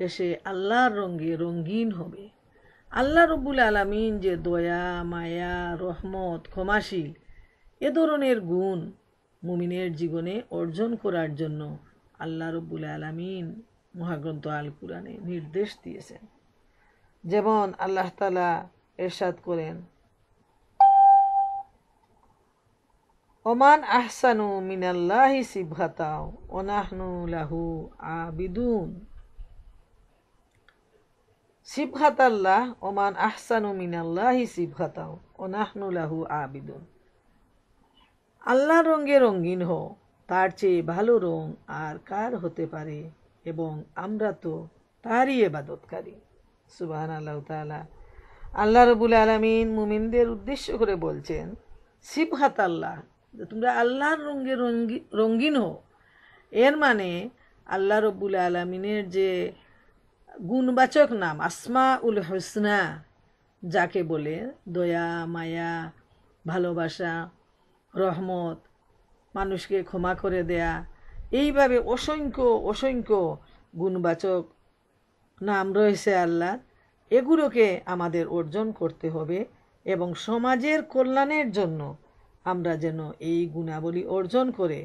যে সে আল্লাহর রঙে রঙিন হবে। আল্লাহ রব্বুল আলামিন যে দয়া, মায়া, রহমত, ক্ষমাশীল, এ ধরনের গুণ মুমিনের জীবনে অর্জন করার জন্য আল্লাহ রব্বুল আলামিন মহাগ্রন্থ আল কুরআনে নির্দেশ দিয়েছেন। যেমন আল্লাহ তাআলা ইরশাদ করেন, ওমান আহসানু মিনাল্লাহি সিবহাতাও ওয়া নাহনু লাহু আবিদুন। সিবহাতাল্লাহ, ওমান আহসানু মিনাল্লাহি সিবহাতাও ওয়া নাহনু লাহু আবিদুন। আল্লাহর রঙে রঙিন হও, তার চেয়ে ভালো রং আর কার হতে পারে, এবং আমরা তো তারই ইবাদতকারী। সুবহানাল্লাহু তাআলা। আল্লাহ রাব্বুল আলামিন মুমিনদের উদ্দেশ্য করে বলছেন, সিবহাতাল্লাহ, তোমরা আল্লাহর রঙে রঙিন হও। এর মানে আল্লাহ রাব্বুল আলামিনের যে গুণবাচক নাম আসমা উল হুসনা, যাকে বলে দয়া, মায়া, ভালোবাসা, রহমত, মানুষকে ক্ষমা করে দেয়া, এইভাবে অসংখ্য অসংখ্য গুণবাচক নাম রয়েছে আল্লাহর। এগুলোকে আমাদের অর্জন করতে হবে এবং সমাজের কল্যাণের জন্য আমরা যেন এই গুণাবলী অর্জন করে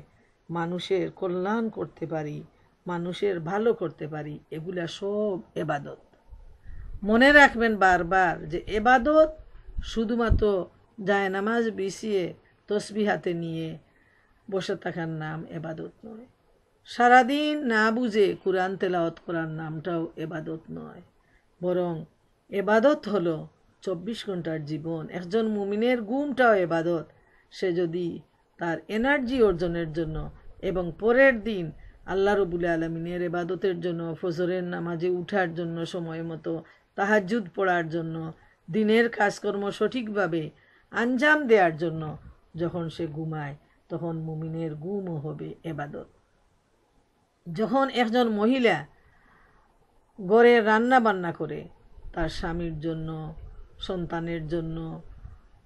মানুষের কল্যাণ করতে পারি, মানুষের ভালো করতে পারি। এগুলা সব এবাদত। মনে রাখবেন বারবার যে এবাদত শুধুমাত্র জায়নামাজ বিছিয়ে তসবিহ হাতে নিয়ে বসে থাকার নাম এবাদত নয়। সারাদিন না বুঝে কুরআন তেলাওয়াত করার নামটাও এবাদত নয়, বরং এবাদত হলো 24 ঘন্টার জীবন। একজন মুমিনের ঘুমটাও এবাদত। সে যদি তার এনার্জি অর্জনের জন্য এবং পরের দিন আল্লাহ রাব্বুল আলামিনের ইবাদতের জন্য, ফজরের নামাজে উঠার জন্য, সময় মতো তাহাজ্জুদ পড়ার জন্য, দিনের কাজকর্ম সঠিকভাবে আঞ্জাম দেওয়ার জন্য যখন সে ঘুমায়, তখন মুমিনের ঘুমও হবে এবাদত। যখন একজন মহিলা ঘরে রান্না বান্না করে তার স্বামীর জন্য, সন্তানের জন্য,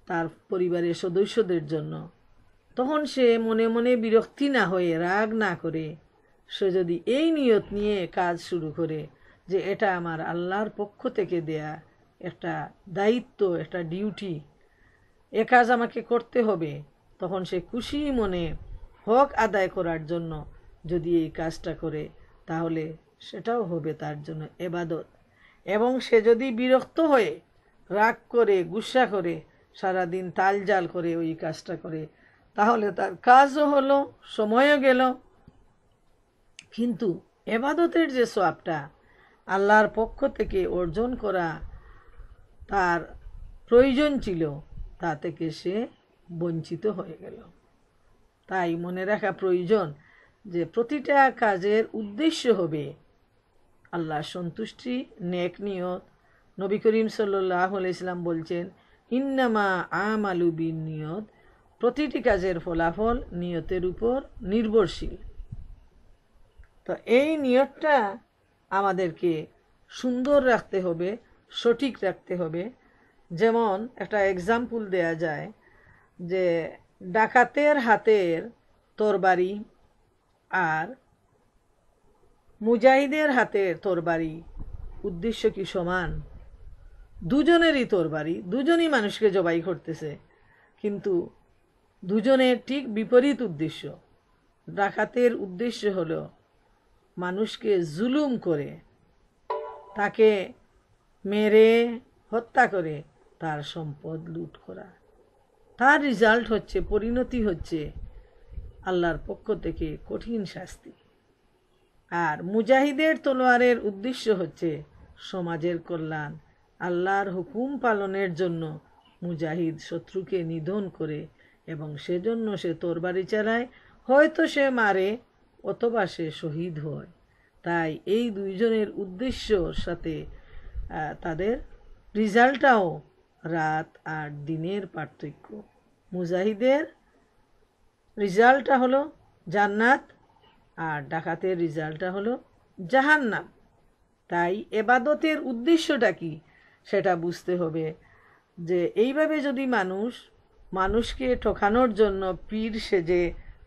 তার পরিবারের সদস্যদের জন্য, তখন সে মনে মনে বিরক্তি না হয়ে, রাগ না করে, সে যদি এই নিয়ত নিয়ে কাজ শুরু করে যে এটা আমার আল্লাহর পক্ষ থেকে দেয়া একটা দায়িত্ব, একটা ডিউটি, এ কাজ আমাকে করতে হবে, তখন সে খুশি মনে হক আদায় করার জন্য যদি এই কাজটা করে, তাহলে সেটাও হবে তার জন্য এবাদত। এবং সে যদি বিরক্ত হয়ে, রাগ করে, গুসা করে, সারাদিন তালজাল করে ওই কাজটা করে, তাহলে তার কাজও হলো, সময়ও গেল, কিন্তু এবাদতের যে সওয়াবটা আল্লাহর পক্ষ থেকে অর্জন করা তার প্রয়োজন ছিল, তা থেকে সে বঞ্চিত হয়ে গেল। তাই মনে রাখা প্রয়োজন যে প্রতিটা কাজের উদ্দেশ্য হবে আল্লাহর সন্তুষ্টি, নেক নিয়ত। নবী করিম সাল্লাল্লাহু আলাইহি সাল্লাম বলছেন, ইন্নামা আমালু বিন্নিয়ত, প্রতিটি কাজের ফলাফল নিয়তের উপর নির্ভরশীল। তো এই নিয়তটা আমাদেরকে সুন্দর রাখতে হবে, সঠিক রাখতে হবে। যেমন একটা এক্সাম্পল দেয়া যায় যে ডাকাতের হাতের তরবারি আর মুজাহিদের হাতের তরবারি উদ্দেশ্য কি সমান? দুজনেরই তরবারি, দুজনই মানুষকে জবাই করতেছে, কিন্তু দুজনের ঠিক বিপরীত উদ্দেশ্য। ডাকাতের উদ্দেশ্য হলো মানুষকে জুলুম করে, তাকে মেরে হত্যা করে তার সম্পদ লুট করা। তার রেজাল্ট হচ্ছে, পরিণতি হচ্ছে আল্লাহর পক্ষ থেকে কঠিন শাস্তি। আর মুজাহিদের তলোয়ারের উদ্দেশ্য হচ্ছে সমাজের কল্যাণ। আল্লাহর হুকুম পালনের জন্য মুজাহিদ শত্রুকে নিধন করে এবং সেজন্য সে তরবারি চালায়, হয়তো সে মারে অথবা সে শহীদ হয়। তাই এই দুইজনের উদ্দেশ্যর সাথে তাদের রেজাল্টটাও রাত আর দিনের পার্থক্য। মুজাহিদের রেজাল্টটা হলো জান্নাত আর ডাকাতের রেজাল্টটা হলো জাহান্নাম। তাই এবাদতের উদ্দেশ্যটা কি সেটা বুঝতে হবে। যে এইভাবে যদি মানুষকে ঠকানোর জন্য পীর সেজে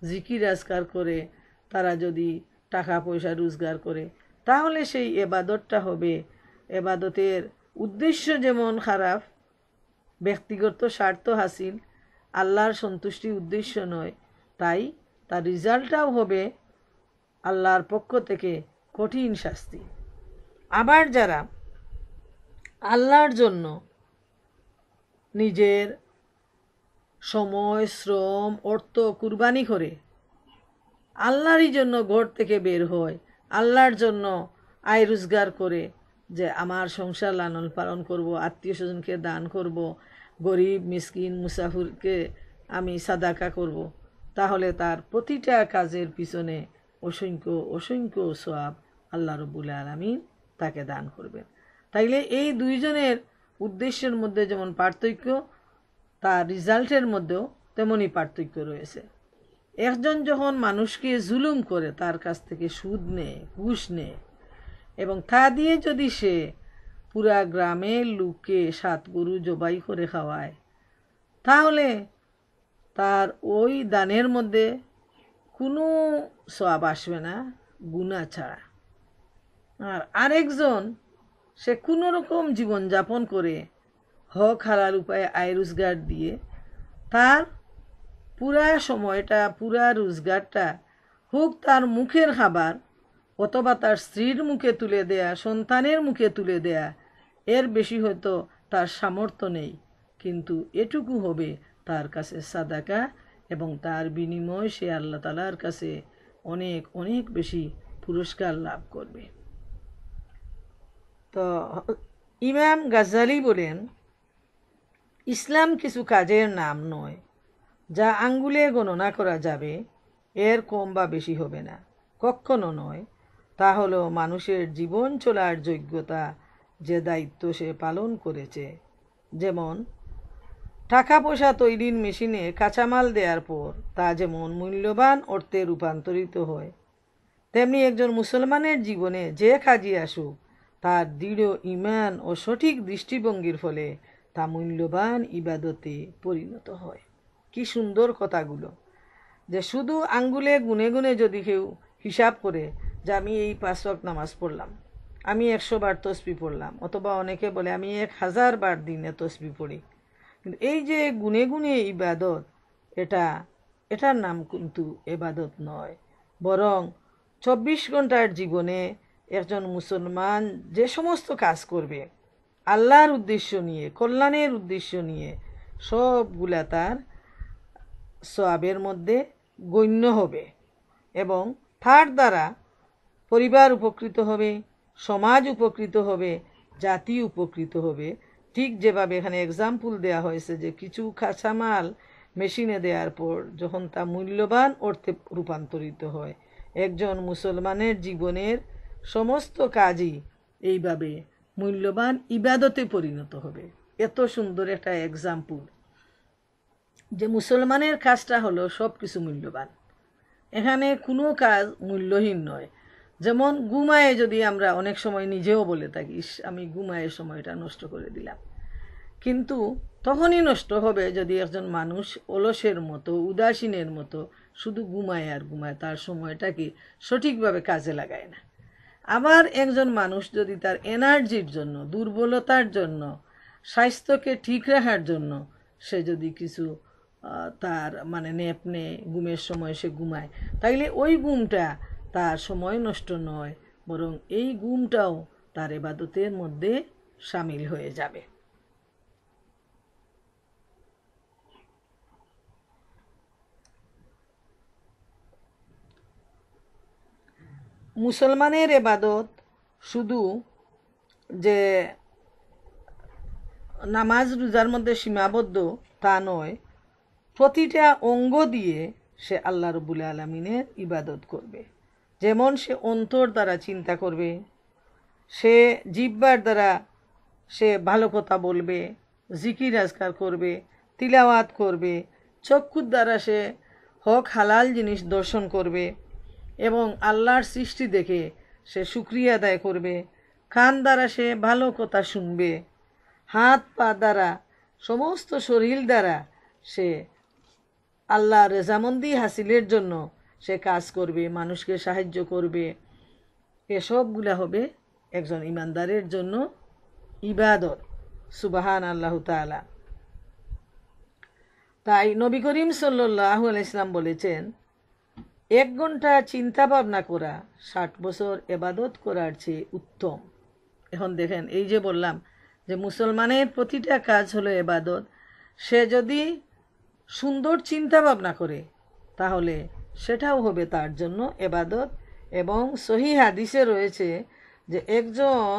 জিকির আজকার করে, তারা যদি টাকা পয়সা রোজগার করে, তাহলে সেই এবাদতটা হবে, এবাদতের উদ্দেশ্য যেমন খারাপ, ব্যক্তিগত স্বার্থ হাসিল, আল্লাহর সন্তুষ্টি উদ্দেশ্য নয়, তাই তার রেজাল্টটাও হবে আল্লাহর পক্ষ থেকে কঠিন শাস্তি। আবার যারা আল্লাহর জন্য নিজের সময়, শ্রম, অর্থ কুরবানি করে আল্লাহরই জন্য ঘর থেকে বের হয়, আল্লাহর জন্য আয় রোজগার করে, যে আমার সংসার লালন পালন করব, আত্মীয় স্বজনকে দান করব, গরিব মিসকিন মুসাফিরকে আমি সাদাকা করব, তাহলে তার প্রতিটা কাজের পিছনে অসংখ্য অসংখ্য সওয়াব আল্লাহ রাব্বুল আলামিন তাকে দান করবেন। তাইলে এই দুইজনের উদ্দেশ্যের মধ্যে যেমন পার্থক্য, তার রেজাল্টের মধ্যেও তেমনই পার্থক্য রয়েছে। একজন যখন মানুষকে জুলুম করে, তার কাছ থেকে সুদ নেয়, ঘুষ নেয়, এবং তা দিয়ে যদি সে পুরা গ্রামের লোককে 7 গরু জবাই করে খাওয়ায়, তাহলে তার ওই দানের মধ্যে কোনো সওয়াব আসবে না, গুনাহ ছাড়া। আর আরেকজন সে কোনো রকম জীবনযাপন করে হক হালাল উপায়ে আয় রোজগার দিয়ে তার পুরা সময়টা, পুরা রোজগারটা হোক তার মুখের খাবার অথবা তার স্ত্রীর মুখে তুলে দেয়া, সন্তানের মুখে তুলে দেয়া, এর বেশি হয়তো তার সামর্থ্য নেই, কিন্তু এটুকু হবে তার কাছে সাদাকা, এবং তার বিনিময়ে সে আল্লাহ তাআলার কাছে অনেক অনেক বেশি পুরস্কার লাভ করবে। তো ইমাম গাজ্জালি বলেন, ইসলাম কিছু কাজের নাম নয় যা আঙ্গুলে গণনা করা যাবে, এর কম বা বেশি হবে না, কখনো নয়। তা হলো মানুষের জীবন চলার যোগ্যতা, যে দায়িত্ব সে পালন করেছে। যেমন টাকা পয়সা তৈরির মেশিনে কাঁচামাল দেওয়ার পর তা যেমন মূল্যবান অর্থে রূপান্তরিত হয়, তেমনি একজন মুসলমানের জীবনে যে কাজই আসুক, তার দৃঢ় ঈমান ও সঠিক দৃষ্টিভঙ্গির ফলে তা মূল্যবান ইবাদতে পরিণত হয়। কি সুন্দর কথাগুলো! যে শুধু আঙ্গুলে গুনে গুনে যদি কেউ হিসাব করে যে আমি এই 5 ওয়াক্ত নামাজ পড়লাম, আমি 100 বার তসবিহ পড়লাম, অথবা অনেকে বলে আমি 1000 বার দিনে তসবিহ পড়ি, কিন্তু এই যে গুনে গুনে ইবাদত, এটার নাম কিন্তু ইবাদত নয়। বরং 24 ঘন্টার জীবনে একজন মুসলমান যে সমস্ত কাজ করবে আল্লাহর উদ্দেশ্য নিয়ে, কল্যাণের উদ্দেশ্য নিয়ে, সবগুলা তার সওয়াবের মধ্যে গণ্য হবে, এবং তার দ্বারা পরিবার উপকৃত হবে, সমাজ উপকৃত হবে, জাতি উপকৃত হবে। ঠিক যেভাবে এখানে এক্সাম্পল দেয়া হয়েছে যে কিছু কাঁচামাল মেশিনে দেওয়ার পর যখন তা মূল্যবান অর্থে রূপান্তরিত হয়, একজন মুসলমানের জীবনের সমস্ত কাজই এইভাবে মূল্যবান ইবাদতে পরিণত হবে। এত সুন্দর একটা এক্সাম্পল যে মুসলমানের কাজটা হলো সব কিছু মূল্যবান, এখানে কোনো কাজ মূল্যহীন নয়। যেমন ঘুমায়ে যদি আমরা অনেক সময় নিজেও বলে থাকি, আমি ঘুমায়ে সময়টা নষ্ট করে দিলাম, কিন্তু তখনই নষ্ট হবে যদি একজন মানুষ অলসের মতো, উদাসীনের মতো শুধু ঘুমায় আর ঘুমায়, তার সময়টাকে সঠিকভাবে কাজে লাগায় না। আবার একজন মানুষ যদি তার এনার্জির জন্য, দুর্বলতার জন্য, স্বাস্থ্যকে ঠিক রাখার জন্য সে যদি কিছু তার ন্যাপ নেয়, ঘুমের সময় সে ঘুমায়, তাইলে ওই ঘুমটা তার সময় নষ্ট নয়, বরং এই ঘুমটাও তার ইবাদতের মধ্যে শামিল হয়ে যাবে। মুসলমানের এবাদত শুধু যে নামাজ রোজার মধ্যে সীমাবদ্ধ তা নয়, প্রতিটা অঙ্গ দিয়ে সে আল্লাহ রব্বুল আলামিনের ইবাদত করবে। যেমন সে অন্তর দ্বারা চিন্তা করবে, সে জিহ্বার দ্বারা সে ভালো কথা বলবে, জিকির আজকার করবে, তিলাওয়াত করবে, চক্ষুর দ্বারা সে হক হালাল জিনিস দর্শন করবে এবং আল্লাহর সৃষ্টি দেখে সে শুকরিয়া আদায় করবে, কান দ্বারা সে ভালো কথা শুনবে, হাত পা দ্বারা সমস্ত শরীর দ্বারা সে আল্লাহ রেজামন্দি হাসিলের জন্য সে কাজ করবে, মানুষকে সাহায্য করবে। এসবগুলা হবে একজন ইমানদারের জন্য ইবাদত। সুবহান আল্লাহ তাআলা। তাই নবী করিম সাল্লাল্লাহু আলাইহি সাল্লাম বলেছেন, 1 ঘন্টা চিন্তা ভাবনা করা 60 বছর এবাদত করার চেয়ে উত্তম। এখন দেখেন, এই যে বললাম যে মুসলমানের প্রতিটা কাজ হলো এবাদত, সে যদি সুন্দর চিন্তা ভাবনা করে তাহলে সেটাও হবে তার জন্য এবাদত। এবং সহিহ হাদিসে রয়েছে যে একজন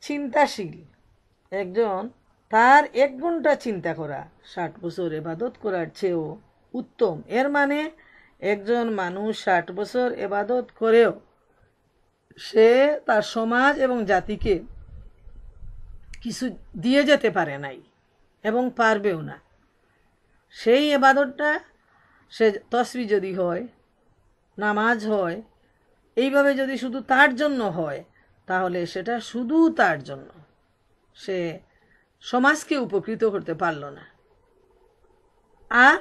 চিন্তাশীল, একজন তার 1 ঘন্টা চিন্তা করা 60 বছর এবাদত করার চেয়েও উত্তম। এর মানে একজন মানুষ 60 বছর এবাদত করেও সে তার সমাজ এবং জাতিকে কিছু দিয়ে যেতে পারে নাই এবং পারবেও না। সেই এবাদতটা সে তসবি যদি হয়, নামাজ হয়, এইভাবে যদি শুধু তার জন্য হয় তাহলে সেটা শুধু তার জন্য, সে সমাজকে উপকৃত করতে পারল না। আর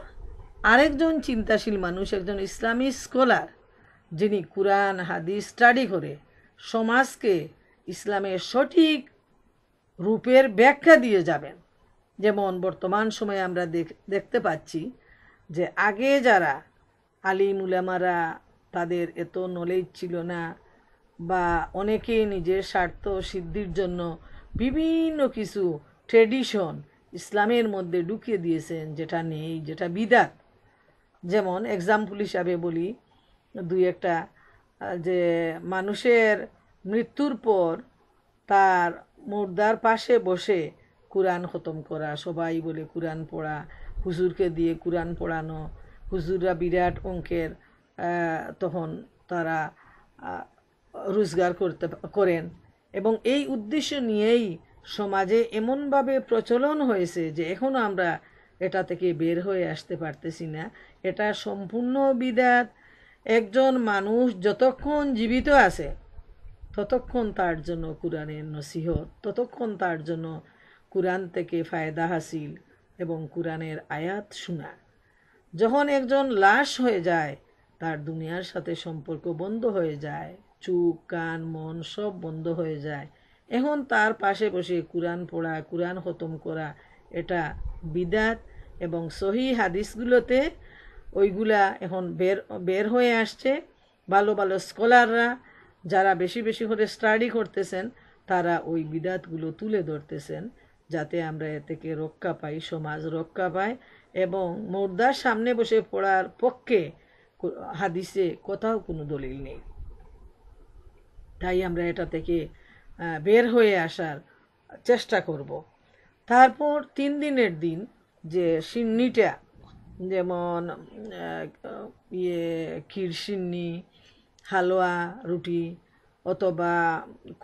আরেকজন চিন্তাশীল মানুষ, একজন ইসলামী স্কলার, যিনি কুরআন হাদিস স্টাডি করে সমাজকে ইসলামের সঠিক রূপের ব্যাখ্যা দিয়ে যাবেন। যেমন বর্তমান সময়ে আমরা দেখতে পাচ্ছি যে আগে যারা আলিম উলামারা, তাদের এত নলেজ ছিল না, বা অনেকে নিজের স্বার্থ সিদ্ধির জন্য বিভিন্ন কিছু ট্রেডিশন ইসলামের মধ্যে ঢুকিয়ে দিয়েছেন, যেটা নেই, যেটা বিদআত। যেমন এক্সাম্পল হিসাবে বলি 2-1টা, যে মানুষের মৃত্যুর পর তার মুর্দার পাশে বসে কুরআন খতম করা, সবাই বলে কুরআন পড়া, হুজুরকে দিয়ে কুরআন পড়ানো, হুজুররা বিরাট অঙ্কের তখন তারা রোজগার করেন। এবং এই উদ্দেশ্য নিয়েই সমাজে এমনভাবে প্রচলন হয়েছে যে এখনও আমরা এটা থেকে বের হয়ে আসতে পারতেছি না। এটা সম্পূর্ণ বিদআত। একজন মানুষ যতক্ষণ জীবিত আছে ততক্ষণ তার জন্য কুরআনের নসিহত, ততক্ষণ তার জন্য কুরআন থেকে ফায়দা হাসিল এবং কুরআনের আয়াত শোনা। যখন একজন লাশ হয়ে যায়, তার দুনিয়ার সাথে সম্পর্ক বন্ধ হয়ে যায়, চোখ কান মন সব বন্ধ হয়ে যায়। এখন তার পাশে বসে কুরআন পড়া, কুরআন খতম করা, এটা বিদআত। এবং সহিহ হাদিসগুলোতে ওইগুলা এখন বের হয়ে আসছে। ভালো ভালো স্কলাররা যারা বেশি বেশি করে স্টাডি করতেছেন, তারা ওই বিদআতগুলো তুলে ধরতেছেন, যাতে আমরা এ থেকে রক্ষা পাই, সমাজ রক্ষা পায়। এবং মুর্দার সামনে বসে পড়ার পক্ষে হাদিসে কোথাও কোনো দলিল নেই। তাই আমরা এটা থেকে বের হয়ে আসার চেষ্টা করব। তারপর 3 দিনের দিন যে সিন্নিটা, যেমন ক্ষীর সিন্নি, হালুয়া রুটি, অথবা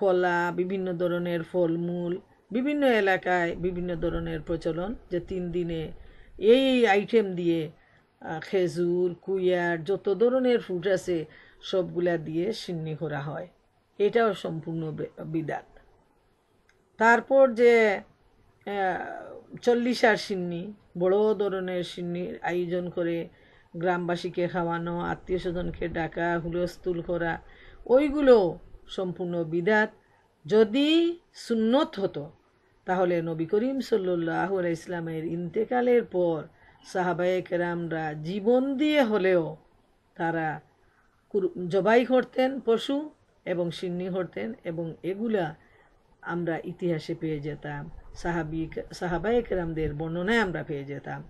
কলা, বিভিন্ন ধরনের ফলমূল, বিভিন্ন এলাকায় বিভিন্ন ধরনের প্রচলন যে 3 দিনে এই আইটেম দিয়ে, খেজুর, কুইয়ার, যত ধরনের ফ্রুট আছে সবগুলা দিয়ে সিন্নি করা হয়। এটাও সম্পূর্ণ বিদআত। তারপর যে 40 সিন্নি, বড় ধরনের সিন্নির আয়োজন করে গ্রামবাসীকে খাওয়ানো, আত্মীয় স্বজনকে ডাকা, হুলস্থুল করা, ওইগুলো সম্পূর্ণ বিদআত। যদি সুন্নত হতো তাহলে নবী করিম সাল্লাল্লাহু আলাইহি ইসলামের ইন্তেকালের পর সাহাবায়ে কেরামরা জীবন দিয়ে হলেও তারা জবাই করতেন পশু এবং সিন্নি করতেন, এবং এগুলা আমরা ইতিহাসে পেয়ে যেতাম, সাহাবায়ে কেরামদের বর্ণনায় আমরা পেয়ে যেতাম।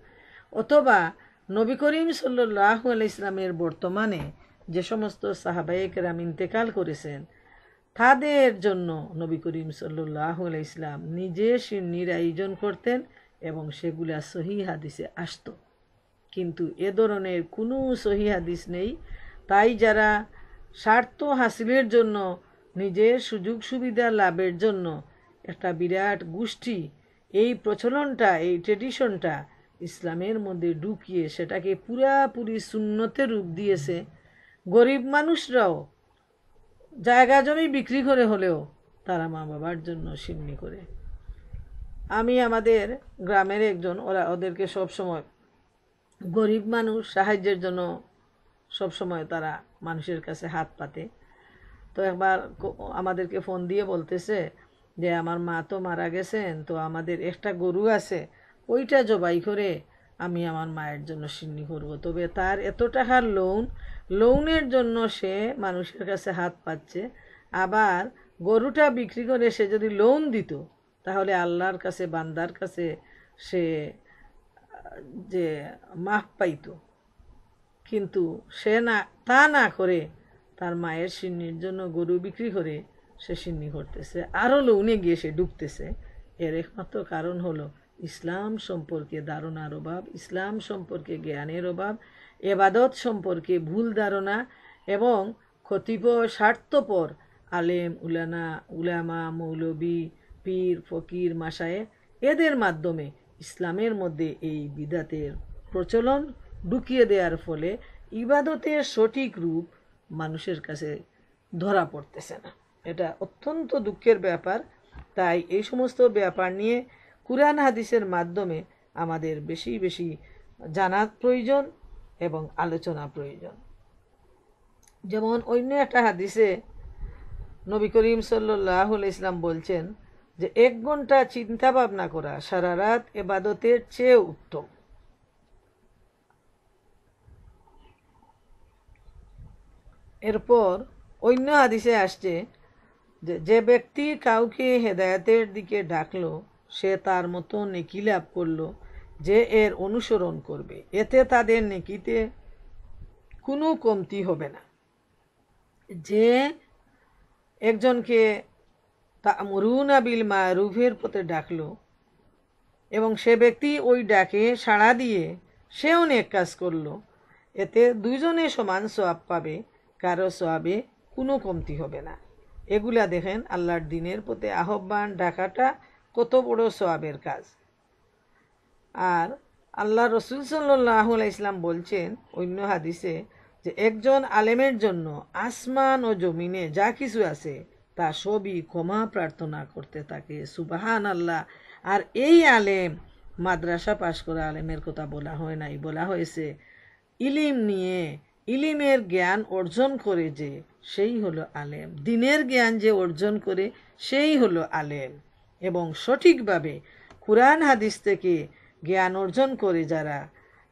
অথবা নবী করিম সাল্লাল্লাহু আলাইহি ইসলামের বর্তমানে যে সমস্ত সাহাবায়ে কেরাম ইন্তেকাল করেছেন তাদের জন্য নবী করিম সাল্লাল্লাহু আলাইহি ইসলাম নিজে সিন্নির আয়োজন করতেন এবং সেগুলা সহিহ হাদিসে আসতো। কিন্তু এ ধরনের কোনো সহিহ হাদিস নেই। তাই যারা স্বার্থ হাসিলের জন্য, নিজের সুযোগ সুবিধা লাভের জন্য একটা বিরাট গোষ্ঠী এই প্রচলনটা, এই ট্রেডিশনটা ইসলামের মধ্যে ঢুকিয়ে সেটাকে পুরাপুরি সুন্নতে রূপ দিয়েছে। গরিব মানুষরাও জায়গা জমি বিক্রি করে হলেও তারা মা বাবার জন্য সিন্নি করে। আমি আমাদের গ্রামের একজন, ওদেরকে সব সময় গরিব মানুষ সাহায্যের জন্য সব সময় তারা মানুষের কাছে হাত পাতে। তো একবার আমাদেরকে ফোন দিয়ে বলতেছে যে আমার মা তো মারা গেছেন, তো আমাদের একটা গরু আছে, ওইটা জবাই করে আমি আমার মায়ের জন্য সিন্নি করব। তবে তার এত টাকার লোনের জন্য সে মানুষের কাছে হাত পাচ্ছে। আবার গরুটা বিক্রি করে সে যদি লোন দিত তাহলে আল্লাহর কাছে, বান্দার কাছে সে যে মাফ পাইত। কিন্তু সে তা না করে তার মায়ের সিন্নির জন্য গরু বিক্রি করে সে সিন্নি করতেছে, আরও লোনে গিয়ে সে ডুবতেছে। এর একমাত্র কারণ হলো ইসলাম সম্পর্কে ধারণার অভাব, ইসলাম সম্পর্কে জ্ঞানের অভাব, এবাদত সম্পর্কে ভুল ধারণা এবং কতিপয় স্বার্থপর আলেম উলামা, মৌলবী, পীর, ফকির, মাশায়েখ এদের মাধ্যমে ইসলামের মধ্যে এই বিদাতের প্রচলন ঢুকিয়ে দেওয়ার ফলে ইবাদতের সঠিক রূপ মানুষের কাছে ধরা পড়তেছে না। এটা অত্যন্ত দুঃখের ব্যাপার। তাই এই সমস্ত ব্যাপার নিয়ে কুরআন হাদিসের মাধ্যমে আমাদের বেশি বেশি জানার প্রয়োজন এবং আলোচনা প্রয়োজন। যেমন অন্য একটা হাদিসে নবী করিম সাল্লাল্লাহু আলাইহি ইসলাম বলছেন যে 1 ঘন্টা চিন্তা ভাবনা করা সারা রাত ইবাদতের চেয়ে উত্তম। এরপর অন্য হাদিসে আসছে যে ব্যক্তি কাউকে হেদায়েতের দিকে ডাকলো সে তার মতো নেকি লাভ করলো যে এর অনুসরণ করবে, এতে তাদের নেকিতে কোনো কমতি হবে না। যে একজনকে তা'মুরুনা বিল মারুফের পথে ডাকলো এবং সে ব্যক্তি ওই ডাকে সাড়া দিয়ে সেও নেক কাজ করলো, এতে দুইজনে সমান সওয়াব পাবে, কারো সওয়াবে কোনো কমতি হবে না। এগুলা দেখেন আল্লাহর দ্বীনের পথে আহ্বান ডাকাটা কত বড় সওয়াবের কাজ। আর আল্লাহ রসুল সাল্লাল্লাহু আলাইহি ইসলাম বলছেন অন্য হাদিসে যে একজন আলেমের জন্য আসমান ও জমিনে যা কিছু আছে তা সবই ক্ষমা প্রার্থনা করতে থাকে। সুবহানাল্লাহ। আর এই আলেম মাদ্রাসা পাশ করা আলেমের কথা বলা হয় নাই, বলা হয়েছে ইলিম নিয়ে, ইলিমের জ্ঞান অর্জন করে যে সেই হলো আলেম। দ্বীনের জ্ঞান যে অর্জন করে সেই হলো আলেম। এবং সঠিকভাবে কুরআন হাদিস থেকে জ্ঞান অর্জন করে যারা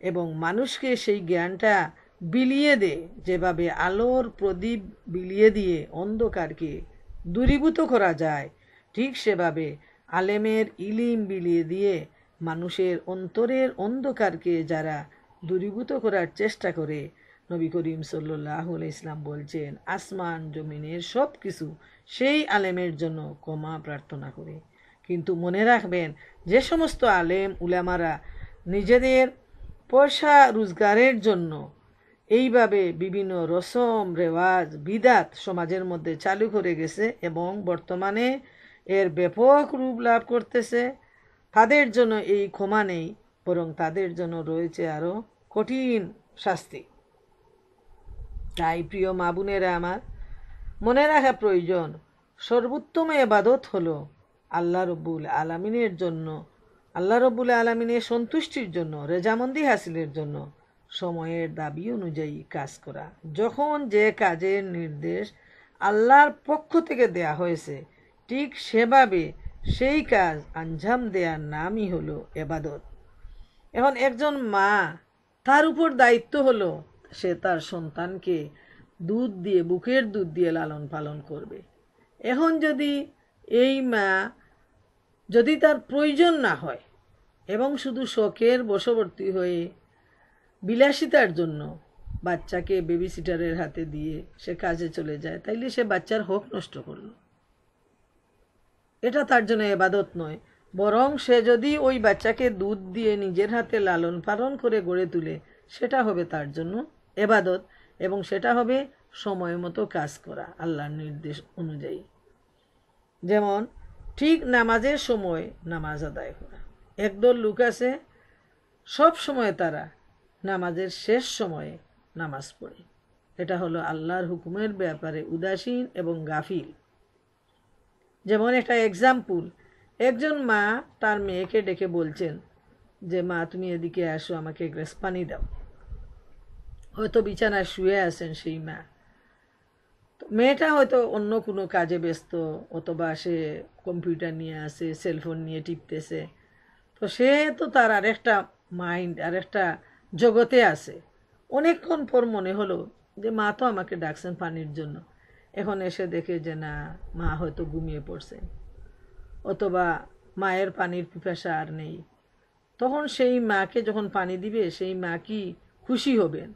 এবং মানুষকে সেই জ্ঞানটা বিলিয়ে দেয়, যেভাবে আলোর প্রদীপ বিলিয়ে দিয়ে অন্ধকারকে দূরীভূত করা যায়, ঠিক সেভাবে আলেমের ইলিম বিলিয়ে দিয়ে মানুষের অন্তরের অন্ধকারকে যারা দূরীভূত করার চেষ্টা করে, নবী করিম সাল্লাল্লাহু আলাইহি ইসলাম বলছেন আসমান জমিনের সব কিছু সেই আলেমের জন্য ক্ষমা প্রার্থনা করে। কিন্তু মনে রাখবেন, যে সমস্ত আলেম উলামারা নিজেদের পয়সা রোজগারের জন্য এইভাবে বিভিন্ন রসম রেওয়াজ বিদাত সমাজের মধ্যে চালু করে গেছে এবং বর্তমানে এর ব্যাপক রূপ লাভ করতেছে, তাদের জন্য এই ক্ষমা নেই, বরং তাদের জন্য রয়েছে আরো কঠিন শাস্তি। তাই প্রিয় মা বোনেরা আমার, মনে রাখা প্রয়োজন সর্বোত্তম ইবাদত হলো আল্লাহ রব্বুল আলামিনের জন্য, আল্লাহ রব্বুল আলামিনের সন্তুষ্টির জন্য, রেজামন্দি হাসিলের জন্য সময়ের দাবি অনুযায়ী কাজ করা। যখন যে কাজের নির্দেশ আল্লাহর পক্ষ থেকে দেয়া হয়েছে ঠিক সেভাবে সেই কাজ আঞ্জাম দেওয়ার নামই হলো ইবাদত। এখন একজন মা, তার উপর দায়িত্ব হলো সে তার সন্তানকে দুধ দিয়ে, বুকের দুধ দিয়ে লালন পালন করবে। এখন যদি এই মা যদি তার প্রয়োজন না হয় এবং শুধু শখের বশবর্তী হয়ে বিলাসিতার জন্য বাচ্চাকে বেবি সিটারের হাতে দিয়ে সে কাজে চলে যায়, তাইলে সে বাচ্চার হক নষ্ট করলো। এটা তার জন্য ইবাদত নয়, বরং সে যদি ওই বাচ্চাকে দুধ দিয়ে নিজের হাতে লালন পালন করে গড়ে তুলে, সেটা হবে তার জন্য ইবাদত, এবং সেটা হবে সময় মতো কাজ করা আল্লাহর নির্দেশ অনুযায়ী। যেমন ঠিক নামাজের সময় নামাজ আদায় করা। একদল লোক আছে সব সময় তারা নামাজের শেষ সময়ে নামাজ পড়ে, এটা হলো আল্লাহর হুকুমের ব্যাপারে উদাসীন এবং গাফিল। যেমন একটা এক্সাম্পল, একজন মা তার মেয়েকে ডেকে বলছেন যে মা তুমি এদিকে আসো, আমাকে এক গ্লাস পানি দাও। হয়তো বিছানায় শুয়ে আছেন সেই মা, মেয়েটা হয়তো অন্য কোনো কাজে ব্যস্ত, অথবা সে কম্পিউটার নিয়ে আসে, সেলফোন নিয়ে টিপতেছে। তো সে তো তার আরেকটা মাইন্ড, আরেকটা জগতে আছে। অনেকক্ষণ পর মনে হলো যে মা তো আমাকে ডাকছেন পানির জন্য, এখন এসে দেখে যে না, মা হয়তো ঘুমিয়ে পড়ছেন, অথবা মায়ের পানির পিপাসা আর নেই। তখন সেই মাকে যখন পানি দিবে, সেই মা কি খুশি হবেন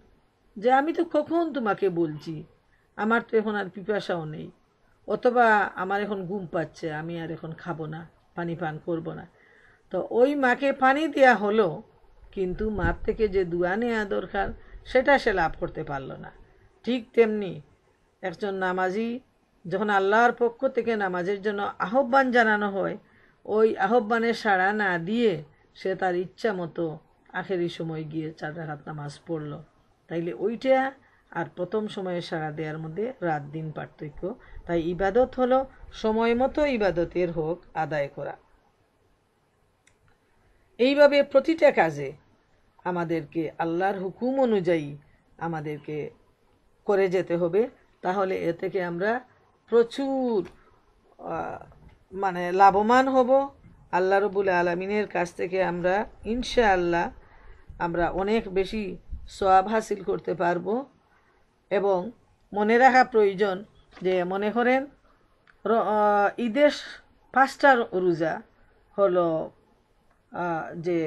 যে আমি তো কখন তোমাকে বলছি, আমার তো এখন আর পিপাসাও নেই, অথবা আমার এখন ঘুম পাচ্ছে, আমি আর এখন খাবো না, পানি পান করব না। তো ওই মাকে পানি দেওয়া হলো, কিন্তু মার থেকে যে দুয়া নেওয়া দরকার সেটা সে লাভ করতে পারলো না। ঠিক তেমনি একজন নামাজি যখন আল্লাহর পক্ষ থেকে নামাজের জন্য আহ্বান জানানো হয়, ওই আহ্বানে সাড়া না দিয়ে সে তার ইচ্ছা মতো আখেরি সময় গিয়ে 4 রাকাত নামাজ পড়ল, তাইলে ওইটা আর প্রথম সময়ে সাড়া দেওয়ার মধ্যে রাত দিন পার্থক্য। তাই ইবাদত হলো সময় মতো ইবাদতের হক আদায় করা। এইভাবে প্রতিটা কাজে আমাদেরকে আল্লাহর হুকুম অনুযায়ী আমাদেরকে করে যেতে হবে, তাহলে এ থেকে আমরা প্রচুর লাভবান হব। আল্লাহ রাব্বুল আলামিনের কাছ থেকে আমরা ইনশাআল্লাহ আমরা অনেক বেশি সওয়াব হাসিল করতে পারবো। এবং মনে রাখা প্রয়োজন যে মনে করেন ঈদের 5টা রোজা হলো যে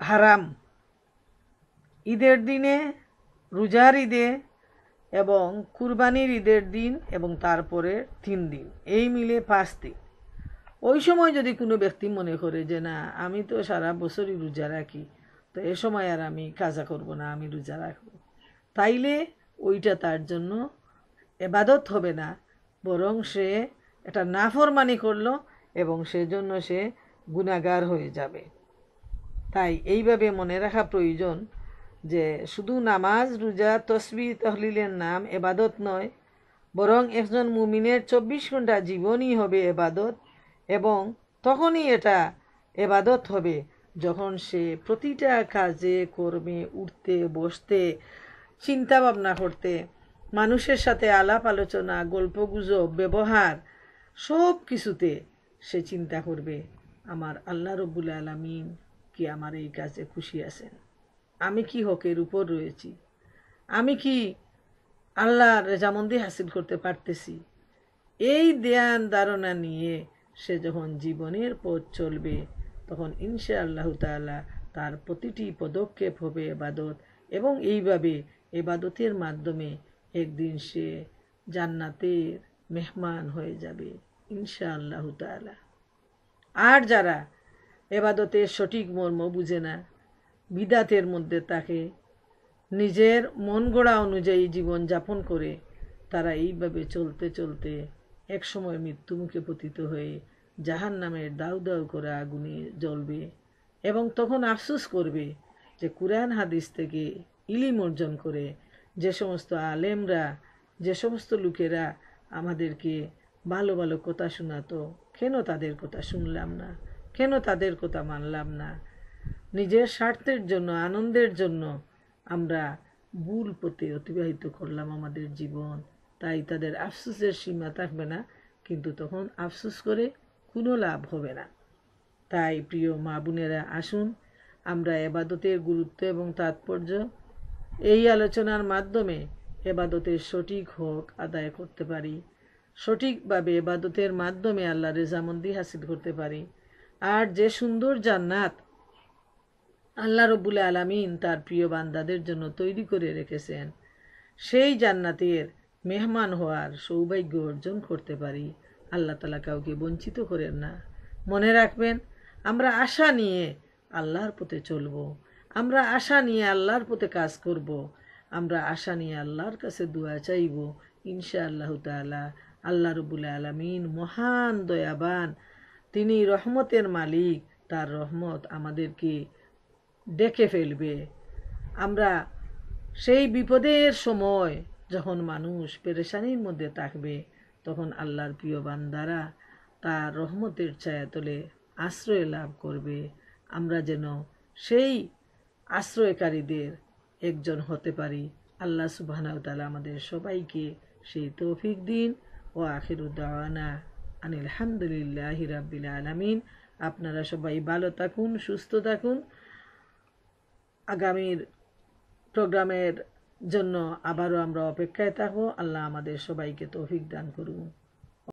হারাম, ঈদের দিনে, রোজার ঈদে এবং কুরবানির ঈদের দিন এবং তারপরে 3 দিন, এই মিলে 5 দিন। ওই সময় যদি কোনো ব্যক্তি মনে করে যে না আমি তো সারা বছরই রোজা রাখি, তো এ সময় আর আমি কাজা করব না, আমি রোজা রাখব, তাইলে ওইটা তার জন্য ইবাদত হবে না, বরং সে একটা নাফরমানি করলো এবং সেজন্য সে গুনাহগার হয়ে যাবে। তাই এইভাবে মনে রাখা প্রয়োজন যে শুধু নামাজ, রোজা, তসবিহ, তহলিলের নাম ইবাদত নয়, বরং একজন মুমিনের 24 ঘন্টা জীবনই হবে ইবাদত। এবং তখনই এটা ইবাদত হবে যখন সে প্রতিটা কাজে, কর্মে, উঠতে বসতে, চিন্তা ভাবনা করতে, মানুষের সাথে আলাপ আলোচনা, গল্পগুজব, ব্যবহার, সব কিছুতে সে চিন্তা করবে আমার আল্লাহ রাব্বুল আলামিন কি আমার এই কাজে খুশি আছেন, আমি কি হকের উপর রয়েছি, আমি কি আল্লাহর রেজামন্দি হাসিল করতে পারতেছি। এই ধ্যান ধারণা নিয়ে সে যখন জীবনের পথ চলবে, তখন ইনশাআল্লাহ তাআলা তার প্রতিটি পদক্ষেপ হবে ইবাদত, এবং এইভাবে ইবাদতের মাধ্যমে একদিন সে জান্নাতের মেহমান হয়ে যাবে ইনশাআল্লাহ তাআলা। আর যারা ইবাদতের সঠিক মর্ম বুঝে না, বিদাতের মধ্যে থাকে, নিজের মন গড়া অনুযায়ী জীবন যাপন করে, তারা এইভাবে চলতে চলতে একসময় মৃত্যুমুখে পতিত হয়ে জাহান্নামের দাউ দাউ করে আগুনে জ্বলবে, এবং তখন আফসোস করবে যে কুরআন হাদিস থেকে ইলম অর্জন করে যে সমস্ত আলেমরা, যে সমস্ত লোকেরা আমাদেরকে ভালো ভালো কথা শোনাতো, কেন তাদের কথা শুনলাম না, কেন তাদের কথা মানলাম না। নিজের স্বার্থের জন্য, আনন্দের জন্য আমরা ভুল পথে অতিবাহিত করলাম আমাদের জীবন। তাই তাদের আফসোসের সীমা থাকবে না, কিন্তু তখন আফসোস করে কোনো লাভ হবে না। তাই প্রিয় মা বোনেরা, আসুন আমরা ইবাদতের গুরুত্ব এবং তাৎপর্য এই আলোচনার মাধ্যমে ইবাদতের সঠিক হক আদায় করতে পারি, সঠিকভাবে ইবাদতের মাধ্যমে আল্লাহর রেজামন্দি হাসিল করতে পারি। আর যে সুন্দর জান্নাত আল্লাহ রাব্বুল আলামিন তার প্রিয় বান্দাদের জন্য তৈরি করে রেখেছেন, সেই জান্নাতের মেহমান হওয়ার সৌভাগ্য অর্জন করতে পারি। আল্লাহ তাআলা কাউকে বঞ্চিত করেন না। মনে রাখবেন, আমরা আশা নিয়ে আল্লাহর পথে চলব, আমরা আশা নিয়ে আল্লাহর পথে কাজ করব, আমরা আশা নিয়ে আল্লাহর কাছে দোয়া চাইব। ইনশাআল্লাহ তাআলা আল্লাহ রব্বুল আলামিন মহান দয়াবান, তিনি রহমতের মালিক, তার রহমত আমাদেরকে ডেকে ফেলবে। আমরা সেই বিপদের সময় যখন মানুষ পেরেশানির মধ্যে থাকবে, তখন আল্লাহর প্রিয় বান্দারা তার রহমতের ছায়াতলে আশ্রয় লাভ করবে। আমরা যেন সেই আশ্রয়কারীদের একজন হতে পারি। আল্লাহ সুবহানাহু ওয়া তাআলা আমাদের সবাইকে সেই তৌফিক দিন। ও আখিরু দাওয়ানা আনিল হামদুলিল্লাহি রাব্বিল আলামিন। আপনারা সবাই ভালো থাকুন, সুস্থ থাকুন। আগামীর প্রোগ্রামের জন্য আবারও আমরা অপেক্ষায় থাকবো। আল্লাহ আমাদের সবাইকে তৌফিক দান করুন।